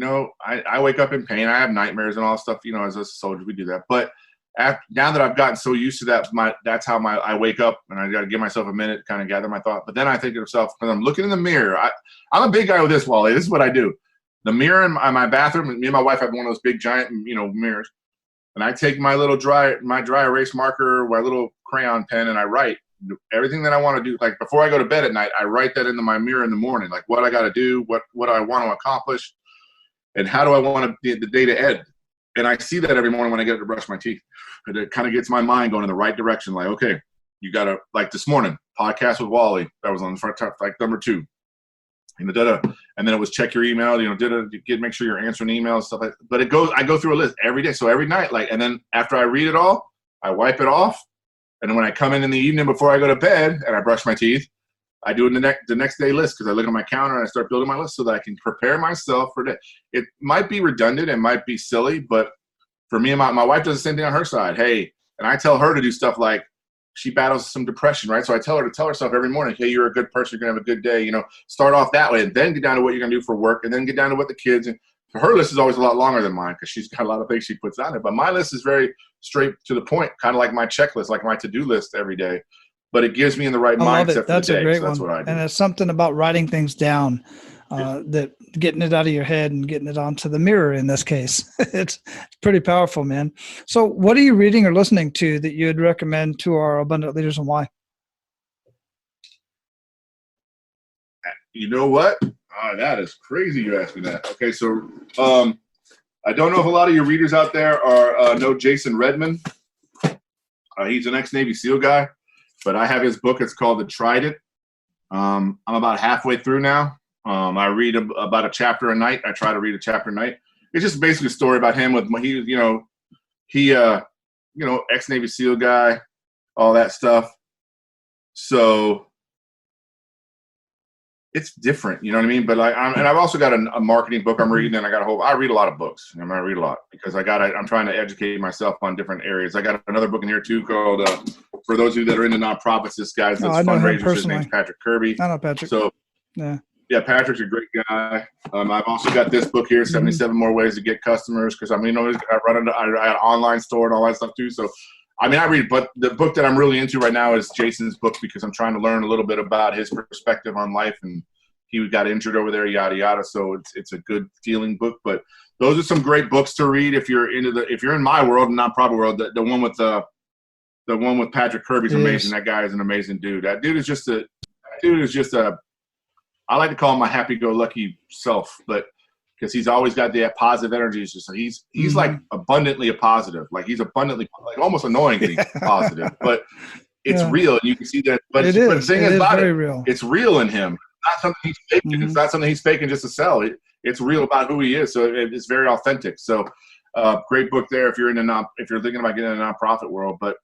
I wake up in pain. I have nightmares and all that stuff, as a soldier, we do that. But now that I've gotten so used to that, that's how I wake up, and I got to give myself a minute to kind of gather my thought. But then I think to myself, because I'm looking in the mirror, I'm a big guy with this, Wally. This is what I do. The mirror in my bathroom, me and my wife have one of those big giant, mirrors. And I take my little dry erase marker, my little crayon pen, and I write everything that I want to do. Like before I go to bed at night, I write that into my mirror in the morning, like what I got to do, what I want to accomplish, and how do I want the day to end. And I see that every morning when I get to brush my teeth. And it kind of gets my mind going in the right direction. Like, okay, you got to, like this morning, podcast with Wally. That was on the front top, like number 2. And then it was check your email, make sure you're answering emails, stuff like that. But I go through a list every day. So every night, and then after I read it all, I wipe it off. And then when I come in the evening before I go to bed and I brush my teeth, I do the next day list because I look at my calendar and I start building my list so that I can prepare myself for the day. It might be redundant, it might be silly, but for me and my wife does the same thing on her side. Hey, and I tell her to do stuff like she battles some depression, right? So I tell her to tell herself every morning, hey, you're a good person, you're gonna have a good day, start off that way and then get down to what you're gonna do for work and then get down to what the kids, and her list is always a lot longer than mine because she's got a lot of things she puts on it. But my list is very straight to the point, kind of like my checklist, like my to-do list every day. But it gives me in the right mindset for the day. A great so that's one. What I do. And it's something about writing things down, that getting it out of your head and getting it onto the mirror in this case. It's pretty powerful, man. So what are you reading or listening to that you'd recommend to our abundant leaders, and why? You know what? That is crazy you asked me that. Okay, so I don't know if a lot of your readers out there know Jason Redman. He's an ex-Navy SEAL guy, but I have his book. It's called The Tried It. I'm about halfway through now. I read about a chapter a night. I try to read a chapter a night. It's just basically a story about him with he ex-Navy SEAL guy, all that stuff. So it's different, you know what I mean? But and I've also got a marketing book I'm reading, and I read a lot of books. I read a lot because I'm trying to educate myself on different areas. I got another book in here too called, for those of you that are into nonprofits, this guy's fundraisers. His name's Patrick Kirby. I know Patrick. So yeah, Patrick's a great guy. I've also got this book here, 77 More Ways to Get Customers, because I got an online store and all that stuff too. So I read, but the book that I'm really into right now is Jason's book, because I'm trying to learn a little bit about his perspective on life, and he got injured over there, yada yada. So it's a good feeling book. But those are some great books to read if you're in my world and nonprofit world. The one with Patrick Kirby's amazing. That guy is an amazing dude. That dude is just a I like to call him my happy-go-lucky self, but because he's always got that positive energy. He's like abundantly a positive. Like he's abundantly, like almost annoyingly positive, but it's real, and you can see that. But the thing is about it, real. It's real in him. It's not something he's faking. It's not something he's faking just to sell. It's real about who he is. So it's very authentic. So great book there if you're thinking about getting in the nonprofit world. But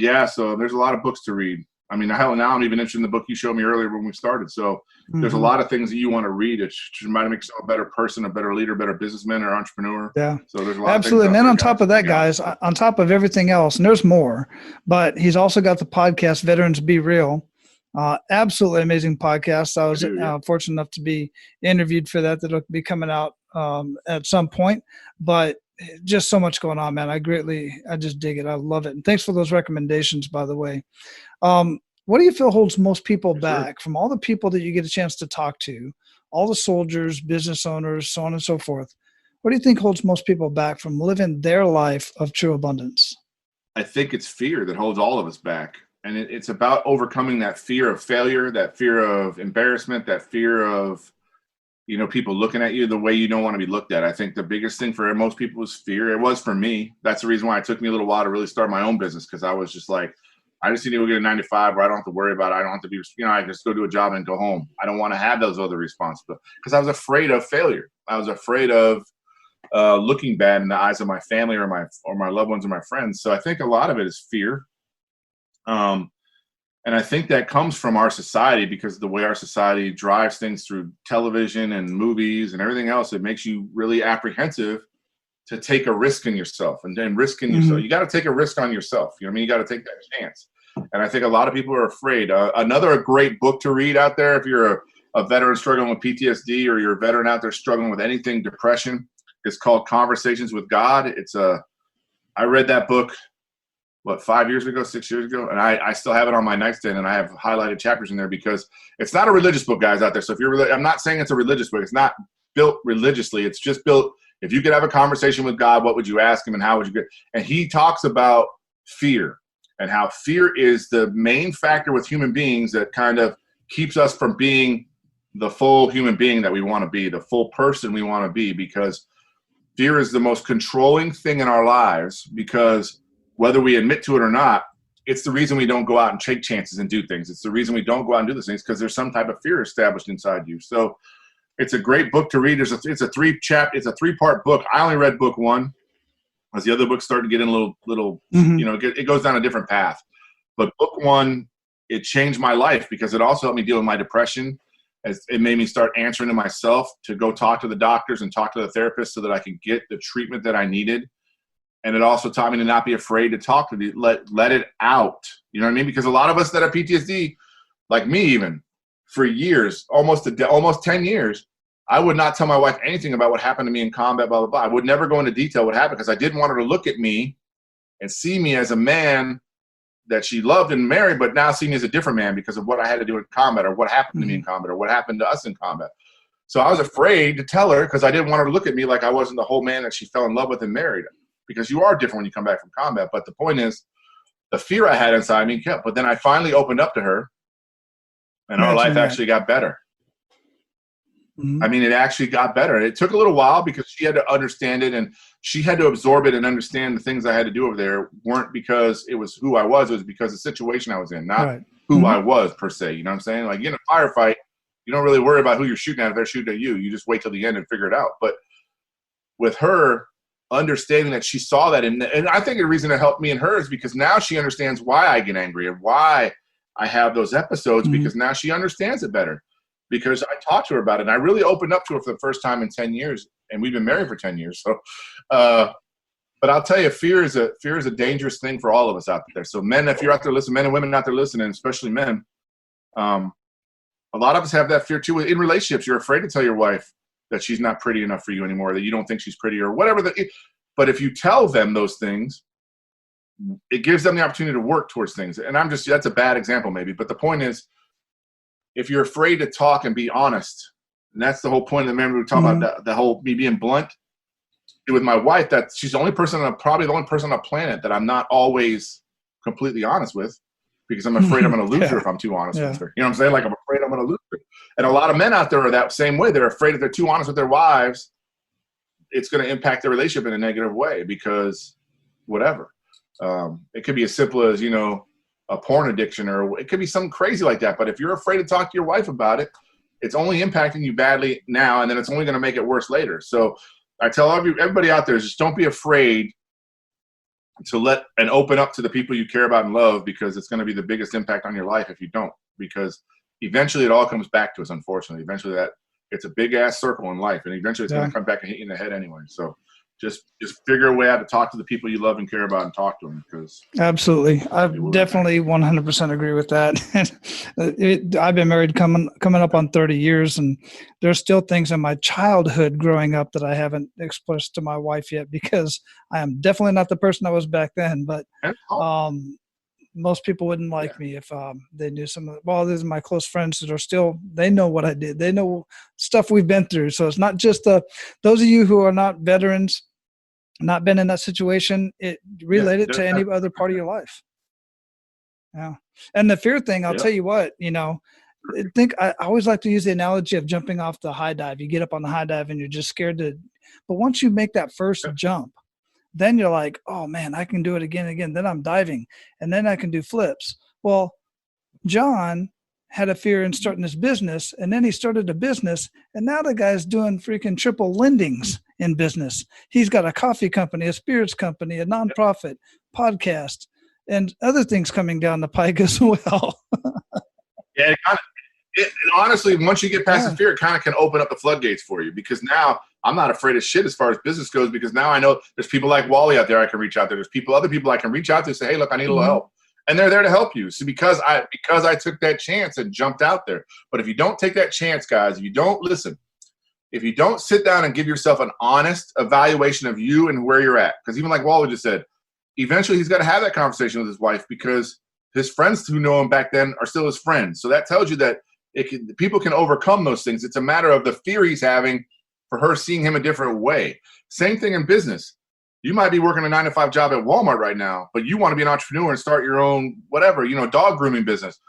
yeah, so there's a lot of books to read. Now I'm even interested in the book you showed me earlier when we started. So there's a lot of things that you want to read. It might make yourself a better person, a better leader, a better businessman or entrepreneur. Yeah. So there's a lot absolutely. Of things. And then on top of that, guys, on top of everything else, and there's more, but he's also got the podcast, Veterans Be Real. Absolutely amazing podcast. I was fortunate enough to be interviewed for that. That'll be coming out at some point, but just so much going on, man. I just dig it. I love it. And thanks for those recommendations, by the way. What do you feel holds most people back from all the people that you get a chance to talk to, all the soldiers, business owners, so on and so forth? What do you think holds most people back from living their life of true abundance? I think it's fear that holds all of us back. And it's about overcoming that fear of failure, that fear of embarrassment, that fear of, people looking at you the way you don't want to be looked at. I think the biggest thing for most people is fear. It was for me. That's the reason why it took me a little while to really start my own business, because I was just like, I just need to go get a 9 to 5 where I don't have to worry about it. I don't have to be, I just go do a job and go home. I don't want to have those other responsibilities because I was afraid of failure. I was afraid of looking bad in the eyes of my family or my loved ones or my friends. So I think a lot of it is fear. And I think that comes from our society, because of the way our society drives things through television and movies and everything else. It makes you really apprehensive to take a risk in yourself, and then risk in yourself. You got to take a risk on yourself. You got to take that chance. And I think a lot of people are afraid. Another great book to read out there, if you're a veteran struggling with PTSD, or you're a veteran out there struggling with anything, depression, it's called Conversations with God. I read that book, 5 years ago, 6 years ago, and I still have it on my nightstand, and I have highlighted chapters in there, because it's not a religious book, guys, out there. So if I'm not saying it's a religious book. It's not built religiously. It's just built. If you could have a conversation with God, what would you ask him, and how would you get? And he talks about fear, and how fear is the main factor with human beings that kind of keeps us from being the full human being that we want to be, the full person we want to be, because fear is the most controlling thing in our lives, because whether we admit to it or not, it's the reason we don't go out and take chances and do things. It's the reason we don't go out and do those things, because there's some type of fear established inside you. So it's a great book to read. It's a 3-part book. I only read book 1, as the other books start to get in a little it goes down a different path. But book 1, it changed my life, because it also helped me deal with my depression. As it made me start answering to myself to go talk to the doctors and talk to the therapist so that I could get the treatment that I needed. And it also taught me to not be afraid to talk to let it out. You know what I mean? Because a lot of us that have PTSD, like me even, for years, almost 10 years, I would not tell my wife anything about what happened to me in combat, blah, blah, blah. I would never go into detail what happened, because I didn't want her to look at me and see me as a man that she loved and married, but now see me as a different man because of what I had to do in combat, or what happened to me in combat, or what happened to us in combat. So I was afraid to tell her, because I didn't want her to look at me like I wasn't the whole man that she fell in love with and married, because you are different when you come back from combat. But the point is, the fear I had inside me kept. But then I finally opened up to her, and our life actually got better. I mean, it actually got better. It took a little while because she had to understand it and she had to absorb it and understand the things I had to do over there weren't because it was who I was. It was because the situation I was in, not who I was per se. You know what I'm saying? Like in a firefight, you don't really worry about who you're shooting at if they're shooting at you. You just wait till the end and figure it out. But with her understanding that she saw that, and I think the reason it helped me and her is because now she understands why I get angry and why I have those episodes because now she understands it better. Because I talked to her about it, and I really opened up to her for the first time in 10 years, and we've been married for 10 years. So, but I'll tell you, fear is a dangerous thing for all of us out there. So men, if you're out there listening, men and women out there listening, especially men, a lot of us have that fear too. In relationships, you're afraid to tell your wife that she's not pretty enough for you anymore, that you don't think she's pretty or whatever. But if you tell them those things, it gives them the opportunity to work towards things. And that's a bad example maybe, but the point is, if you're afraid to talk and be honest, and that's the whole point of the memory we talk about, the whole me being blunt with my wife, that she's the only person, probably the only person on the planet that I'm not always completely honest with because I'm afraid I'm going to lose her if I'm too honest with her. You know what I'm saying? Like I'm afraid I'm going to lose her. And a lot of men out there are that same way. They're afraid if they're too honest with their wives, it's going to impact their relationship in a negative way because whatever. It could be as simple as, a porn addiction, or it could be something crazy like that. But if you're afraid to talk to your wife about it, it's only impacting you badly now, and then it's only going to make it worse later. So I tell everybody out there, just don't be afraid to let and open up to the people you care about and love, because it's going to be the biggest impact on your life if you don't, because eventually it all comes back to us, unfortunately. Eventually it's a big ass circle in life, and eventually it's going to come back and hit you in the head anyway. So just figure a way out to talk to the people you love and care about and talk to them. Because absolutely. I definitely 100% agree with that. I've been married coming up on 30 years, and there's still things in my childhood growing up that I haven't expressed to my wife yet, because I am definitely not the person I was back then. But most people wouldn't like me if they knew some of the, well, these are my close friends that are still, they know what I did. They know stuff we've been through. So it's not just those of you who are not veterans, not been in that situation, it relate it to any other part of your life. Yeah. And the fear thing, I'll tell you what, I always like to use the analogy of jumping off the high dive. You get up on the high dive and you're just scared but once you make that first jump, then you're like, oh man, I can do it again and again. Then I'm diving and then I can do flips. Well, John had a fear in starting his business, and then he started a business, and now the guy's doing freaking triple lendings in business. He's got a coffee company, a spirits company, a nonprofit, podcast, and other things coming down the pike as well. Honestly, once you get past the fear, it kind of can open up the floodgates for you, because now I'm not afraid of shit as far as business goes, because now I know there's people like Wally out there I can reach out to. There's other people I can reach out to and say, hey, look, I need a little help. And they're there to help you. So because I took that chance and jumped out there. But if you don't take that chance, guys, if you don't listen, if you don't sit down and give yourself an honest evaluation of you and where you're at, because even like Wally just said, eventually he's got to have that conversation with his wife, because his friends who know him back then are still his friends. So that tells you that people can overcome those things. It's a matter of the fear he's having for her seeing him a different way. Same thing in business. You might be working a 9-to-5 job at Walmart right now, but you want to be an entrepreneur and start your own, whatever, dog grooming business.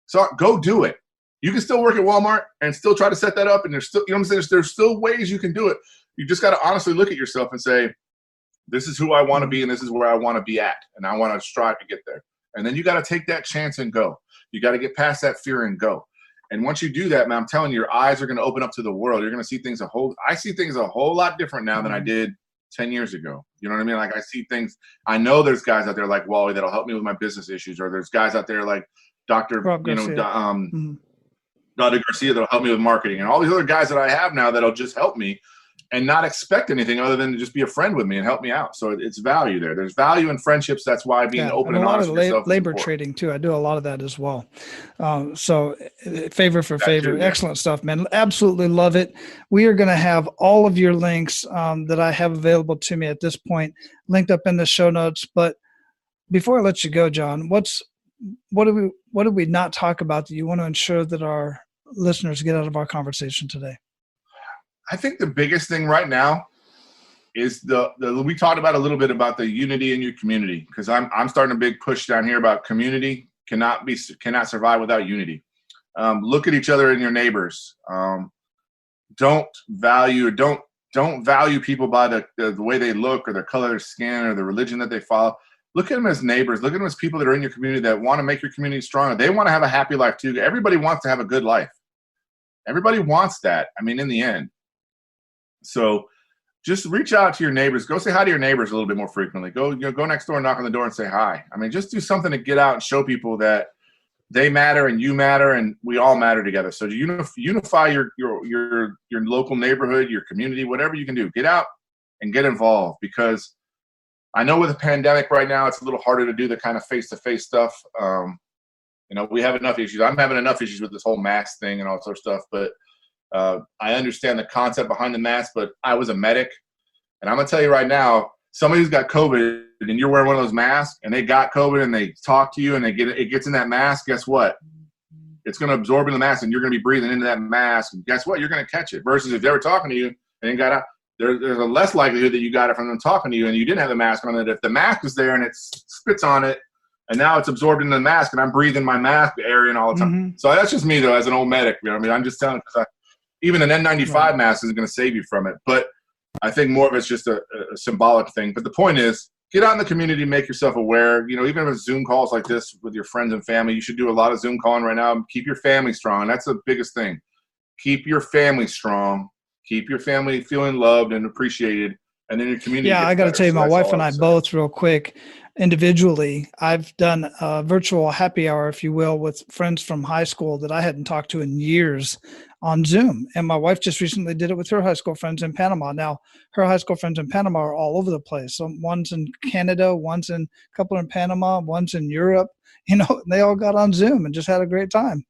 So go do it. You can still work at Walmart and still try to set that up. And there's still, there's still ways you can do it. You just got to honestly look at yourself and say, this is who I want to be and this is where I want to be at. And I want to strive to get there. And then you got to take that chance and go. You got to get past that fear and go. And once you do that, man, I'm telling you, your eyes are going to open up to the world. You're going to see things I see things a whole lot different now than I did 10 years ago. You know what I mean? Like I see things, I know there's guys out there like Wally that'll help me with my business issues, or there's guys out there like Dr. Garcia that'll help me with marketing, and all these other guys that I have now that'll just help me and not expect anything other than to just be a friend with me and help me out. So it's value there. There's value in friendships. That's why being open and honest with yourself. Labor trading too. I do a lot of that as well. So favor for favor. Excellent stuff, man. Absolutely love it. We are going to have all of your links that I have available to me at this point linked up in the show notes. But before I let you go, John, what did we not talk about that you want to ensure that our listeners get out of our conversation today? I think the biggest thing right now is we talked about a little bit about the unity in your community, because I'm starting a big push down here about community cannot survive without unity. Look at each other and your neighbors. don't value people by the way they look or their color of their skin or the religion that they follow. Look at them as neighbors. Look at them as people that are in your community that want to make your community stronger. They want to have a happy life too. Everybody wants to have a good life. Everybody wants that. I mean, in the end. So just reach out to your neighbors. Go say hi to your neighbors a little bit more frequently. Go next door and knock on the door and say hi. I mean, just do something to get out and show people that they matter and you matter and we all matter together. So unify your local neighborhood, your community, whatever you can do. Get out and get involved, because I know with the pandemic right now, it's a little harder to do the kind of face-to-face stuff. We have enough issues. I'm having enough issues with this whole mask thing and all sort of stuff, but I understand the concept behind the mask. But I was a medic, and I'm going to tell you right now, somebody who's got COVID and you're wearing one of those masks and they got COVID and they talk to you and it gets in that mask, guess what? It's going to absorb in the mask and you're going to be breathing into that mask. And guess what? You're going to catch it. Versus if they were talking to you and they got out, there's a less likelihood that you got it from them talking to you and you didn't have the mask on. It. If the mask is there and it spits on it and now it's absorbed into the mask and I'm breathing my mask area and all the time. Mm-hmm. So that's just me though, as an old medic. You know what I mean? I'm just telling you, even an N95 mask isn't going to save you from it. But I think more of it's just a symbolic thing. But the point is, get out in the community, make yourself aware. Even if it's Zoom calls like this with your friends and family, you should do a lot of Zoom calling right now. Keep your family strong. That's the biggest thing. Keep your family strong. Keep your family feeling loved and appreciated. And then your community. Yeah, I got to tell you, my wife and I both, real quick, individually, I've done a virtual happy hour, if you will, with friends from high school that I hadn't talked to in years on Zoom. And my wife just recently did it with her high school friends in Panama. Now, her high school friends in Panama are all over the place. So one's in Canada, one's in a couple in Panama, one's in Europe. They all got on Zoom and just had a great time.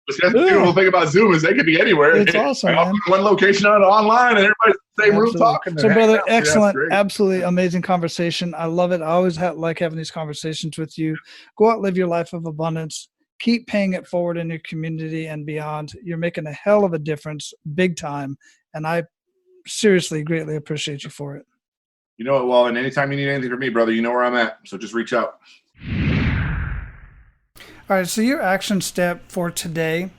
That's the beautiful thing about Zoom is they could be anywhere. It's awesome, man. One location online and everybody's in the same room talking. So, brother, excellent, absolutely amazing conversation. I love it. I always like having these conversations with you. Go out, live your life of abundance. Keep paying it forward in your community and beyond. You're making a hell of a difference, big time. And I seriously greatly appreciate you for it. You know what, Wallen, anytime you need anything from me, brother, you know where I'm at. So just reach out. All right, so your action step for today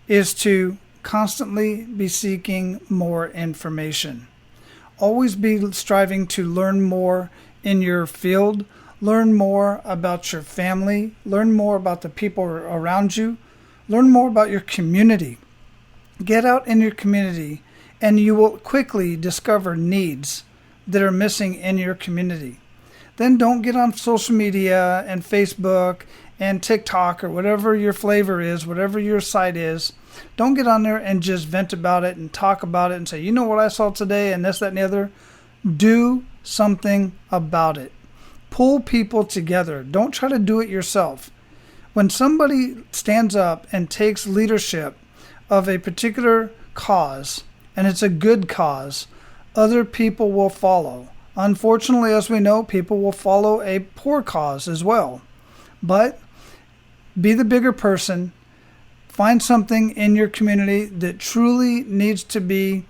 is to constantly be seeking more information. Always be striving to learn more in your field, learn more about your family, learn more about the people around you, learn more about your community. Get out in your community and you will quickly discover needs that are missing in your community. Then don't get on social media and Facebook and TikTok or whatever your flavor is, whatever your site is. Don't get on there and just vent about it and talk about it and say, you know what I saw today and this, that, and the other. Do something about it. Pull people together. Don't try to do it yourself. When somebody stands up and takes leadership of a particular cause, and it's a good cause, other people will follow. Unfortunately, as we know, people will follow a poor cause as well. But be the bigger person. Find something in your community that truly needs to be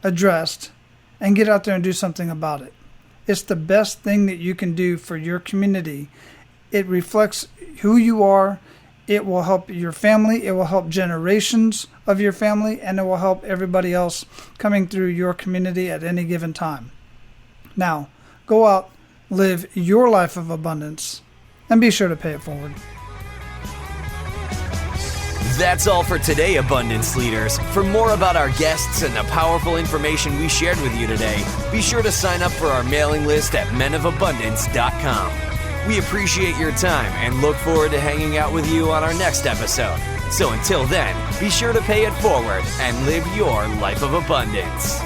addressed and get out there and do something about it. It's the best thing that you can do for your community. It reflects who you are. It will help your family. It will help generations of your family, and it will help everybody else coming through your community at any given time. Now, go out, live your life of abundance, and be sure to pay it forward. That's all for today, Abundance Leaders. For more about our guests and the powerful information we shared with you today, be sure to sign up for our mailing list at menofabundance.com. We appreciate your time and look forward to hanging out with you on our next episode. So until then, be sure to pay it forward and live your life of abundance.